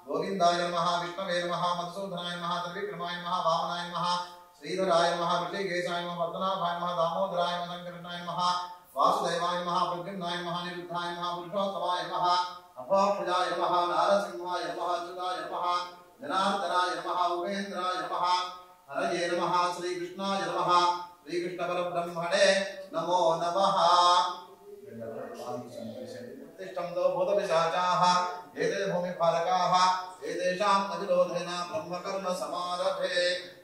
गोविंदाय नमः विष्णवे नमः मधुसूदनाय नमः त्रिविक्रमाय नमः वामनाय नमः श्रीधराय नमः ऋषिकेशाय नमः पद्मनाभाय नमः दामोदराय नमः शंकरनाय नमः वासुदेवाय नमः प्रद्युम्नाय नमः निरुद्धाय नमः पुरुषोत्तमाय नमः अभोक्षजाय नमः नारसिंहाय नमः अच्युताय नमः जनार्दनाय नमः उपेन्द्राय नमः हरये नमः श्रीकृष्णाय नमः श्रीकृष्णपरब्रह्मणे नमो नमः। तिष्ठन्तो भूतपिशाचाः एते भूमिपालकाः एतेषाम् अविरोधेन ब्रह्मकर्म समारभे।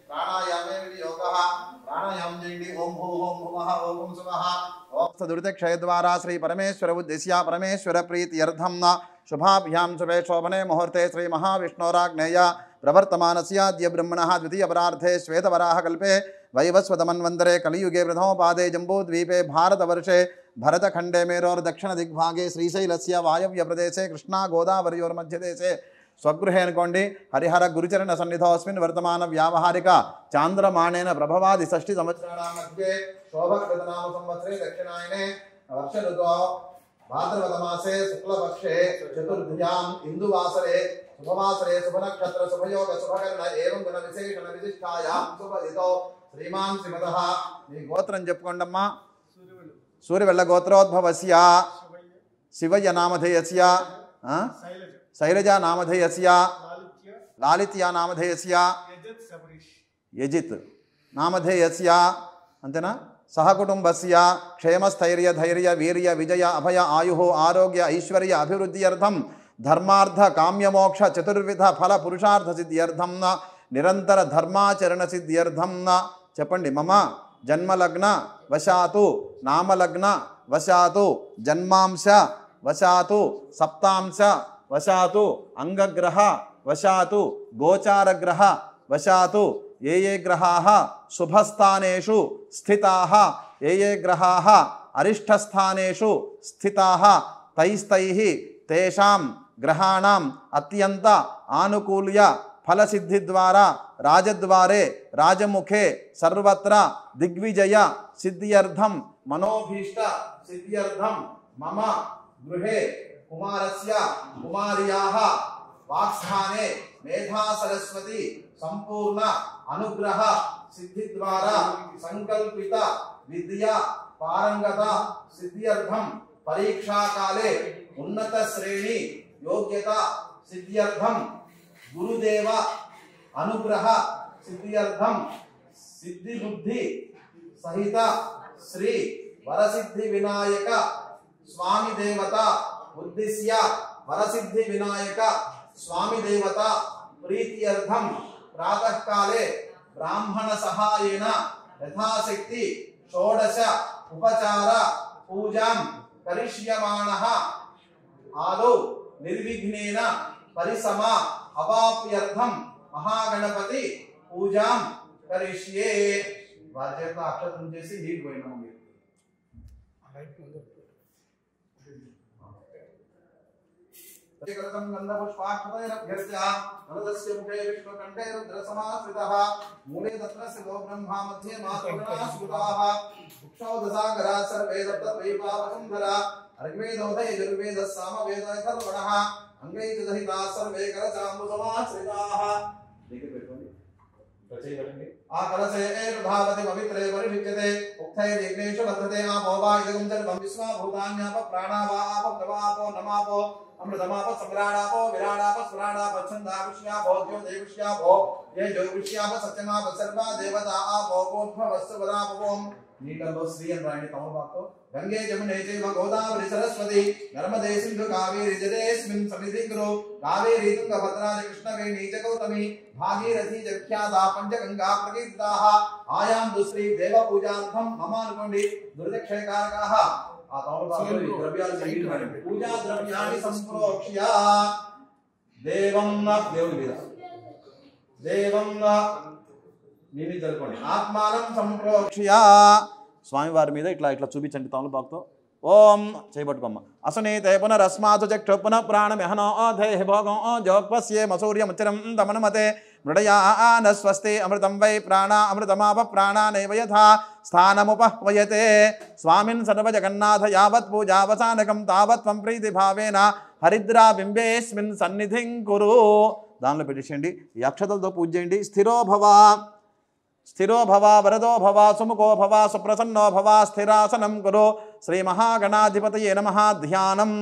प्राणायामे विनियोगः प्राणायाम जयति ओम भूः ओम भुवः ओम सुवः ओम सदुरितक्षयद्वारा श्री परमेश्वर उद्देश्य परमेश्वर प्रीत्यर्थं शुभाभ्यां शुभे शोभने मुहूर्ते श्री महाविष्णोराग्नेय प्रवर्तमानस्याद्य ब्रह्मणः द्वितीय परार्धे श्वेतवराहकल्पे वैवस्वतमन्वन्तरे कलियुगे प्रथमपादे जम्बूद्वीपे भारतवर्षे भरतखण्डे मेरोर्दक्षिणदिग्भागे श्रीशैलस्य वायव्यप्रदेशे कृष्णा गोदावरयोर्मध्यदेशे स्वगृहे अनुकोंडी हरिहर गुरुचरण सन्निधोस्मिन् वर्तमान व्यावहारिक चांद्रमाणेन प्रभवादि षष्टि संवत्सराणां मध्ये शोभकृतनाम संवत्सरे दक्षिणायने वर्ष ऋतौ भाद्रपदमासे शुक्लपक्षे चतुर्भुजाम् इंदुवासरे शुभवासरे शुभनक्षत्र शुभयोग शुभकर्ण एवं गुण विशेषण विशिष्टायां शुभदितो श्रीमान् श्रीमतः మీ గోత్రం చెప్పుకోండమ్మా సూర్యవెల్ల గోత్రోద్భవస్య శివయ్య నామధేయస్య शैलजा नामधेयस्य लालित्या नामधेयस्य यजित् नामधेयस्य अंतेना सहकुटुंबस्य क्षेमस्थैर्य धैर्य वीर्य विजय अभय आयुः आरोग्य ऐश्वर्य अभिवृद्ध्यर्थं धर्मार्थ काम्यमोक्ष चतुर्विध फल पुरुषार्थ सिद्ध्यर्थं निरंतर धर्माचरण सिद्ध्यर्थं చెప్పండి मम जन्मलग्न वशातु नामलग्न वशातु जन्मांश वशातु सप्तांश वशातु अंगग्रह वशातु गोचारग्रह वशातु ये ग्रहाः शुभस्थानेषु स्थिताः ये ग्रहाः अरिष्टस्थानेषु स्थिताः तैस्तैः तेषां ग्रहाणाम् अत्यंत आनुकूल्य फलसिद्धिद्वारा राजद्वारे राजमुखे सर्वत्र दिग्विजय सिद्ध्यर्थं मनोभीष्ट सिद्ध्यर्थं मम गृहे कुमारस्य कुमार्याः वाक्स्थाने मेधा सरस्वती संपूर्ण अनुग्रह सिद्धिद्वारा संकल्पित विद्या पारंगता सिद्ध्यर्थं परीक्षा काले उन्नत श्रेणी योग्यता सिद्ध्यर्थं गुरुदेव अनुग्रह सिद्ध्यर्थं सिद्धि बुद्धि सहित श्री वरसिद्धि विनायक स्वामी देवता उद्देश्य वरसिद्धि विनायक स्वामी देवता प्रीत्यर्थं प्रातः काले ब्राह्मण सहायेन यथाशक्ति षोडश उपचार पूजां करिष्यमाणः आदौ निर्विघ्नेन परिसमा अवाप्यर्थं महागणपति पूजां करिष्ये। वाद्यंతో అక్షతం చేసి నీట్ పోయినాము మీరు एकरतं गन्धपुष्पाक्षतैरभ्यर्च्य वरदस्य मुखे विष्णुकण्ठे रुद्रसमाश्रितः मूले तत्रस्य गो ब्रह्मा मध्ये मातृगणाः सुताः उक्षौ दशागरा सर्वे सप्तद्वीपावसुन्धरा ऋग्वेदोदय यजुर्वेदः सामवेदः अथर्वणः अंगैः सहिताः सर्वे करचाम्बुसमाश्रिताः। आ कलशे भावति पवित्रे परिषिच्यते उक्तै यज्ञेषु वर्धते आपो वा इदं सर्वं विश्वा भूतान्याप प्राणावा आप प्रवापो नमापो अमृतमाप सम्राणापो विराणाप स्मराणाप छन्दाविष्यापो ज्योतिविष्यापो ये ज्योतिविष्याप सत्यमाप सर्वा देवता आपो भूर्भुवस्सु वदापो नीकल्लो श्री अन्रायणी तमोवाक्तो गंगे जमुने चैव गोदावरी सरस्वती नर्मदे सिंधु कावेरी जलेस्मिन् सन्निधिं कुरु कावेरी तुंगभद्रा च कृष्णवेणी च गौतमी भागीरथी च विख्याता पंचगंगा प्रकीर्तिताः आयां दुश्री देव पूजार्थं मम अनुकोंडी दुर्दक्षयकारकाः आ तमोवाक्तो द्रव्याలు సంగీతం పూజా ద్రవ్యాన్ని సంప్రోక్ష్య దేవం దేవుని మీద దేవం నీని జరుపుకోండి ఆత్మానం సంప్రోక్ష్య స్వామివారి మీద ఇట్లా ఇట్లా చూపించండి తమలపాకుతో ఓం చేయబట్టుకోమ్మ అసనీతే పునరస్మాతు చక్షు పునః ప్రాణమిహనో దేహి భోగం జోక్పస్యే మసూర్యముచ్చరం దమనమతే మృడయాన స్వస్తి అమృతం వై ప్రాణ అమృతమాప ప్రాణానైవ యథా స్థానముపహ్వయతే స్వామిన్ సర్వజగన్నాథ యావత్ పూజావసానకం తావత్ త్వం ప్రీతిభావేన హరిద్రా బింబేస్మిన్ సన్నిధిం కురు. దానిలో పెట్టేసేయండి. ఈ అక్షతలతో పూజ చేయండి. స్థిరో భవ వరదో భవ సుముఖో భవ సుప్రసన్నో భవ స్థిరాసనం కురు. శ్రీ మహాగణాధిపతయే నమః. ధ్యానం.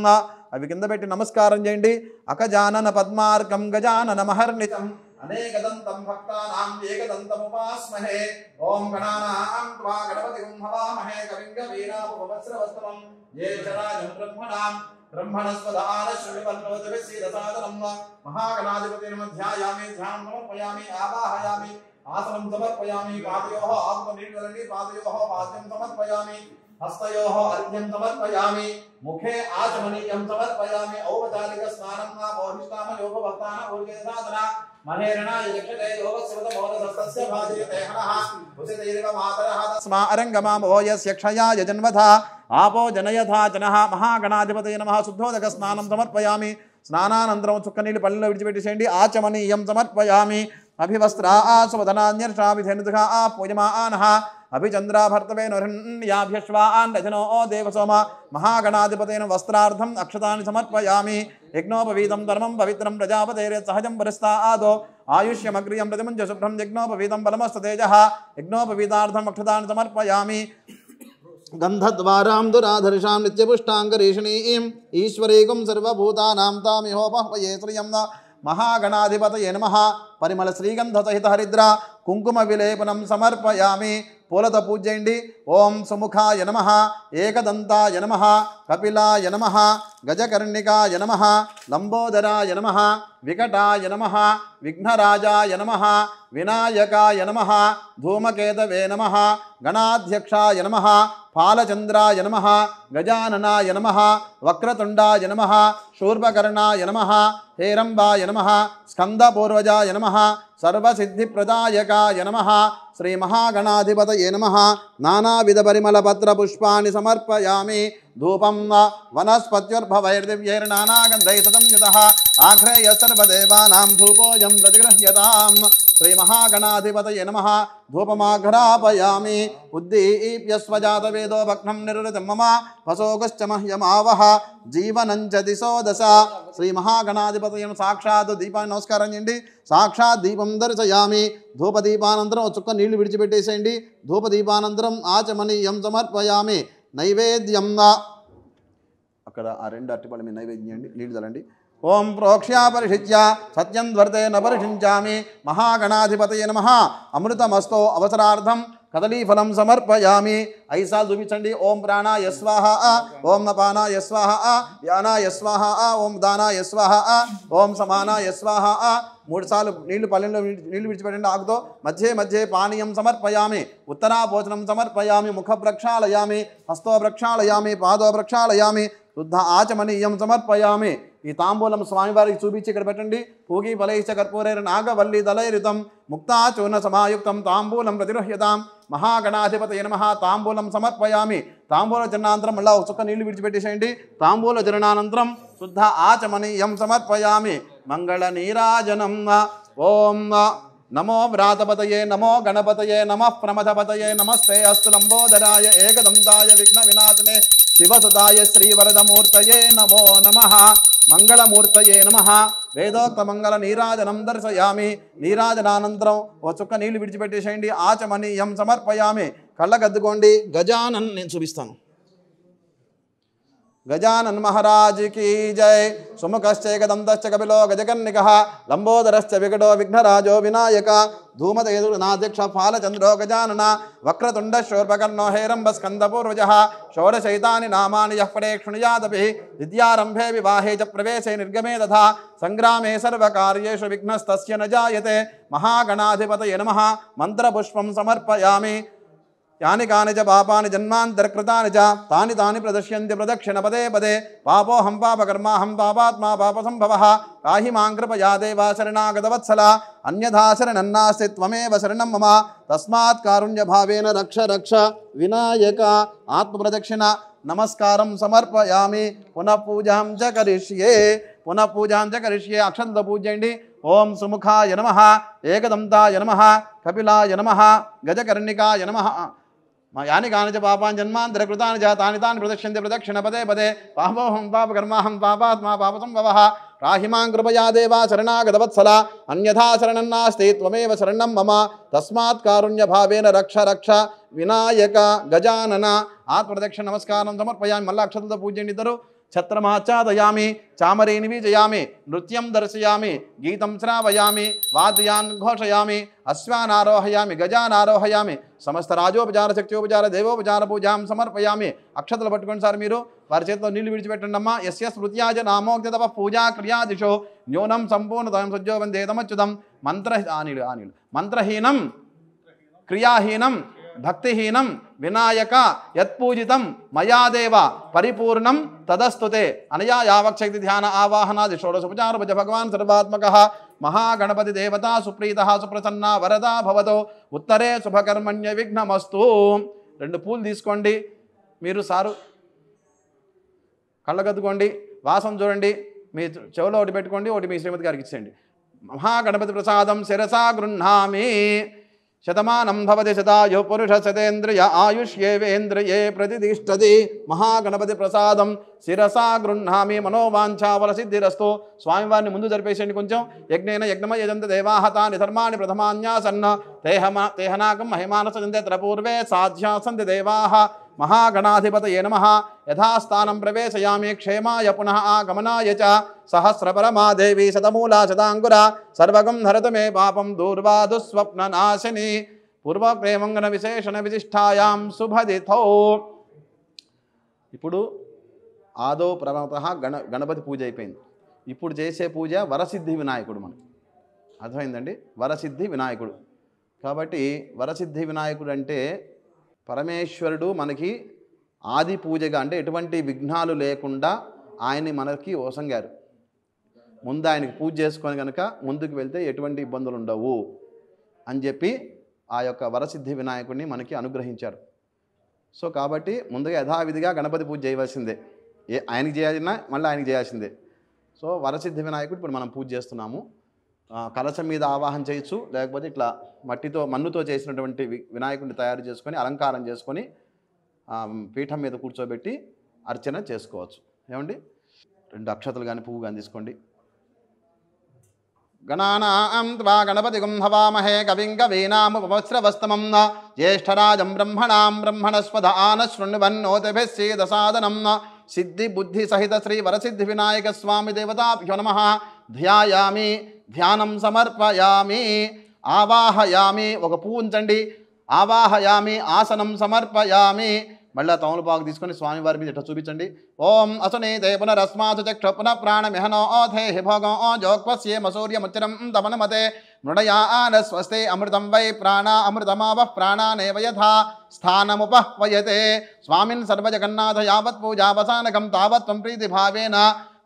అవి కింద పెట్టి నమస్కారం చేయండి. అకజానన పద్మార్కం గజానన మహర్నిశం అనేకదంతం భక్తానాం ఏకదంతముపాస్మహే. ఓం గణానాం త్వా గణపతిం హవామహే కవిం కవీనాముపవస్రవస్తమం జ్యేష్ఠరాజం బ్రహ్మణస్పదానశ్రుతిపన్నోతిభిస్సీదసాదనం. మహాగణాధిపతిం ధ్యాయామి. ధ్యానం సమర్పయామి. ఆవాహయామి. ఆసనం సమర్పయామి. పాదయోః ఆకుతో నీళ్లు చల్లండి. పాదయోః పాద్యం సమర్పయామి. హస్తయోః అర్ఘ్యం సమర్పయామి. ముఖే ఆచమనీయం సమర్పయామి. ఔపచారిక స్నానం బోధిష్టామ యోగభక్తాన ఊర్జే సాధన మహేరణాయ యక్షతే యోగస్యవతమోదసస్తస్య భాజయతే హనః ఉసితైరివ మాతరః తస్మా అరంగమామో యస్య క్షయాయ జన్మథ ఆపో జనయథా జనః. మహాగణాధిపతయే నమః. శుద్ధోదక స్నానం సమర్పయామి. స్నానానంతరం చుక్క నీళ్ళు పల్లెలో విడిచిపెట్టేసేయండి. ఆచమనీయం సమర్పయామి. అభివస్త్రా ఆసువదనాన్యర్షా విధేనుదుఃఖా పూజమానః అభిచంద్రాభర్తవేనుర్యాభ్యశ్వాన్ రజనో దేవసోమ. మహాగణాధిపతేన వస్త్రార్థం అక్షతాన్ని సమర్పయామి. యజ్ఞోపవీతం ధర్మం పవిత్రం ప్రజాపతేరే సహజం పరిస్థాదో ఆయుష్యమగ్రియం ప్రతిమంచ శుభ్రం యజ్ఞోపవీతం బలమస్తతేజః. యజ్ఞోపవీతార్థం అక్షతాన్ని సమర్పయామి. గంధద్వారాం దురాధర్షాం నిత్యపుష్టాంగరీషిణీం ఈశ్వరీకం సర్వభూతానాం తామిహోపహ్వయే శ్రియం. మహాగణాధిపతయే నమః. పరిమళ శ్రీగంధ సహిత హరిద్ర కుంకుమ విలేపనం సమర్పయామి. పూలతో పూజ చేయండి. ఓం సుముఖాయ నమః. ఏకదంతాయ నమః. కపిలాయ నమః. గజకర్ణికాయ నమః. లంబోదరాయ నమః. వికటాయ నమః. విఘ్నరాజాయ నమః. వినాయకాయ నమః. ధూమకేతవే నమః. గణాధ్యక్షాయ నమః. పాలచంద్రాయ నమః. గజాననాయ నమః. వక్రతుండాయ నమః. శూర్పకర్ణాయ నమః. హేరంబాయ నమః. స్కందపూర్వజాయ నమః. సర్వసిద్ధిప్రదాయకాయ నమః. శ్రీ మహాగణాధిపతయే నమః. నానావిధ పరిమళ పత్ర పుష్పాన్ని సమర్పయామి. ధూపం వనస్పత్యుర్భవైర్దివ్యైర్నానాగంధైః సతం యుతః ఆఘ్రేయ సర్వదేవానాం ధూపోయం ప్రతిగృహ్యతాం. శ్రీ మహాగణాధిపతయే నమః. ధూపమాఘ్రాపయామి. ఉద్దీప్య స్వజాతవేదో భగ్నం నిరురితం మమ పశోగశ్చ మహ్యమావహ జీవనంచ దిశో దశ. శ్రీ మహాగణాధిపతయే సాక్షాత్ దీపాన్ని నమస్కారం చేయండి. సాక్షాత్ దీపం దర్శయామి. ధూపదీపానంతరం చుక్క నీళ్లు విడిచిపెట్టేసేయండి. ధూపదీపానంతరం ఆచమనీయం సమర్పయామి. నైవేద్యం. అక్కడ ఆ రెండు అరటిపళ్ళ మీద నైవేద్యం చేయండి. నీళ్లు చల్లండి. ఓం ప్రోక్ష్యా పరిషిచ్య సత్యం ధ్వర్తే న పరిషించామి. మహాగణాధిపతయే నమః. అమృతమస్తో అవసరార్థం కదలీఫలం సమర్పయామి. ఐసాలు చూపించండి. ఓం ప్రాణాయ స్వాహ. ఓం నపానాయ స్వాహ. యానాయ స్వాహ. ఓం దానాయ స్వాహ. ఓం సమానాయ స్వాహ. 3 సార్లు నీళ్లు పల్లెంలో నీళ్లు విడిచిపెట్టండి. ఆకుతో మధ్య మధ్య పానీయం సమర్పయామి. ఉత్తరాభోజనం సమర్పయామి. ముఖ ప్రక్షాళయామి. హస్తో ప్రక్షాళయామి. పాదో ప్రక్షాళయామి. శుద్ధ ఆచమనీయం సమర్పయామి. ఈ తాంబూలం స్వామివారికి చూపించి ఇక్కడ పెట్టండి. పూగి ఫలైశ్చ కర్పూరైర్ నాగవల్లి దళైరితం ముక్తాచూర్ణ సమాయుక్తం తాంబూలం ప్రతిగృహ్యతాం. మహాగణాధిపతయే నమః. తాంబూలం సమర్పయామి. తాంబూల జరణానంతరం మళ్ళీ ఒక చుక్క నీళ్లు విడిచిపెట్టేసేయండి. తాంబూల జరణానంతరం శుద్ధ ఆచమనీయం సమర్పయామి. మంగళ నీరాజనం. ఓం నమో వ్రాతపతయే నమో గణపతయే నమః ప్రమథపతయే నమస్తే అస్తు లంబోదరాయ ఏకదంతాయ విఘ్న వినాశనే శివసుదాయ శ్రీవరదమూర్తయే నమో నమః. మంగళమూర్తయే నమః. వేదోక్త మంగళ నీరాజనం దర్శయామి. నీరాజనానంతరం ఓ చుక్క నీళ్లు విడిచిపెట్టేసేయండి. ఆచమనీయం సమర్పయామి. కళ్ళగద్దుకోండి. గజానన్ నేను చూపిస్తాను. गजानन महाराज की जय। सुमुखश्चैकदन्तश्च कपिलो गजकर्णिकः लंबोदरश्च विकटो विघ्नराजो विनायक धूमतेजोनाध्यक्ष फालचंद्रो गजानन वक्रतुंड शूर्पकर्णो हेरंबस्कंदपूर्वजः षोडशैतानि नामानि यः पठेत् शृणुयादपि विद्यारंभे विवाहे च प्रवेशे निर्गमे तथा संग्रामे सर्वकार्येषु विघ्नस्तस्य न जायते। महागणाधिपतये नमः। मंत्रपुष्पं समर्पयामि। यानि कानि च पापानि जन्मान्तरकृतानि च तानि तानि प्रदश्यन्ति प्रदक्षिणपदे पदे। पापोऽहं पापकर्माहं पापात्मा पापसम्भवः पाहि मां कृपया देवा शरणागतवत्सला अन्यथा शरणन्नास्ति त्वमेव शरणं मम तस्मात् कारुण्यभावेन रक्ष रक्ष विनायक। आत्मप्रदक्षिण नमस्कारं समर्पयामि। पुनः पूजां च करिष्ये अक्षंत पूजयंడి। ओम सुमुखाय नमः। एकदंताय नमः। कपिलाय नमः। गजकर्णिकाय नमः। యాని కాని చ పాపాన్ జన్మాంతరకృతాని చ తాని తాని ప్రదక్ష్యంతే ప్రదక్షిణ పదే పదే పాపోహం పాపకర్మాహం పాపాత్మా పాపసంభవః రాహిమాం కృపయా దేవా శరణాగతవత్సల అన్యథా శరణం నాస్తి త్వమేవ శరణం మమ తస్మాత్ కారుణ్యభావేన రక్ష రక్ష వినాయక గజానన ఆత్మప్రదక్షిణ నమస్కారం సమర్పయామి. మళ్ళా అక్షతలతో పూజ్యండి ఇద్దరు. ఛత్రమాచ్ఛాదయామి చామరేణి విజయామి నృత్యం దర్శయామి గీతం శ్రావయామి వాద్యాన్ ఘోషయామి అశ్వానారోహయామి గజానారోహయామి సమస్త రాజోపచార శక్త్యోపచార దేవోపచార పూజాం సమర్పయామి. అక్షతలు పట్టుకోండి సార్ మీరు. వారి చేతిలో నీళ్లు విడిచిపెట్టండి అమ్మా. యస్య స్మృత్యాజ నామోక్త తప పూజా క్రియాదిశో న్యూనం సంపూర్ణతయం సజ్జో వందేతమచ్యుతం. మంత్రహీనం క్రియాహీనం భక్తిహీనం వినాయక యత్పూజితం మయాదేవ పరిపూర్ణం తదస్తుతే. అనయా యావక్షక్తి ధ్యాన ఆవాహనాది షోడశోపచారభుజ భగవాన్ సర్వాత్మకః మహాగణపతి దేవతా సుప్రీతః సుప్రసన్నా వరదా భవతో ఉత్తరే శుభకర్మణ్య విఘ్నమస్తు. 2 పూలు తీసుకోండి మీరు సారు. కళ్ళగద్దుకోండి. వాసం చూడండి. మీ చెవులో ఒకటి పెట్టుకోండి, ఒకటి మీ శ్రీమతి గారికి ఇచ్చేయండి. మహాగణపతి ప్రసాదం శిరసా గృహ్ణామి. శతమానం భవతి శతాయు పురుష శతేంద్రియ ఆయుష్యేవేంద్రియే ప్రతిష్టతి. మహాగణపతి ప్రసాదం శిరసా గృహ్ణామి. మనోవాంఛావలసిద్ధిరస్తు. స్వామివారిని ముందు జరిపేసేయండి కొంచెం. యజ్ఞేన యజ్ఞమ యజంత దేవాహతాని ధర్మాన్ని ప్రథమాన్యాసన్న తేహనాకం మహిమానసజంతే త్రపూర్వే సాధ్యాసంతి దేవాః. మహాగణాధిపతయే నమః. యథాస్థానం ప్రవేశయామి క్షేమాయ పునః ఆగమనాయ చ. సహస్రపరమా దేవి శతమూలా శతాంకుర సర్వగం హరతు మే పాపం దూర్వా దుస్వప్ననాశిని. పూర్వప్రేమంగన విశేషణ విశిష్టాయాం శుభదిథౌ. ఇప్పుడు ఆదో ప్రథమతః గణపతి పూజ అయిపోయింది. ఇప్పుడు చేసే పూజ వరసిద్ధి వినాయకుడు. మనకు అర్థమైందండి. వరసిద్ధి వినాయకుడు. కాబట్టి వరసిద్ధి వినాయకుడు అంటే పరమేశ్వరుడు మనకి ఆది పూజగా, అంటే ఎటువంటి విఘ్నాలు లేకుండా ఆయన్ని మనకి ఓసంగారు. ముందు ఆయనకి పూజ చేసుకొని కనుక ముందుకు వెళ్తే ఎటువంటి ఇబ్బందులు ఉండవు అని చెప్పి ఆ యొక్క వరసిద్ధి వినాయకుడిని మనకి అనుగ్రహించారు. సో కాబట్టి ముందుగా యథావిధిగా గణపతి పూజ చేయవలసిందే. ఆయనకి చేయాలన్నా మళ్ళీ ఆయనకి చేయాల్సిందే. సో వరసిద్ధి వినాయకుడు ఇప్పుడు మనం పూజ చేస్తున్నాము. కలశం మీద ఆవాహన చేయొచ్చు, లేకపోతే ఇట్లా మన్నుతో చేసినటువంటి వినాయకుడిని తయారు చేసుకొని అలంకారం చేసుకొని పీఠం మీద కూర్చోబెట్టి అర్చన చేసుకోవచ్చు. ఏమండి, 2 అక్షతలు కానీ పువ్వు కానీ తీసుకోండి. గణానాం త్వా గణపతిగుం హవామహే కవిం కవీనాముపమస్రవస్తమం జ్యేష్ఠరాజం బ్రహ్మణాం బ్రహ్మణస్పద ఆనశృణ్వన్నోతిభిः సీదసాదనం. సిద్ధి బుద్ధి సహిత శ్రీ వరసిద్ధి వినాయక స్వామి దేవతాభ్యో నమః. ధ్యాయామి ధ్యానం సమర్పయామి. ఆవాహయామి ఒక పువ్వు ఉంచండి. ఆవాహయామి ఆసనం సమర్పయామి. మళ్ళీ తమలపాకు తీసుకొని స్వామివారి మీద ఇట్లా చూపించండి. ఓం అసునీతే పునరస్మాసు చక్ష పునః ప్రాణమిహనో ఓధేహి భోగం ఓ జోక్వస్యే మసూర్యముచ్చరం తమనమతే మృడయాన స్వస్తే అమృతం వై ప్రాణ అమృతమావః ప్రాణానేవ యథా స్థానముపహ్వయతే. స్వామిన్ సర్వజగన్నాథ యావత్ పూజావసానకం తావత్ త్వం ప్రీతిభావేన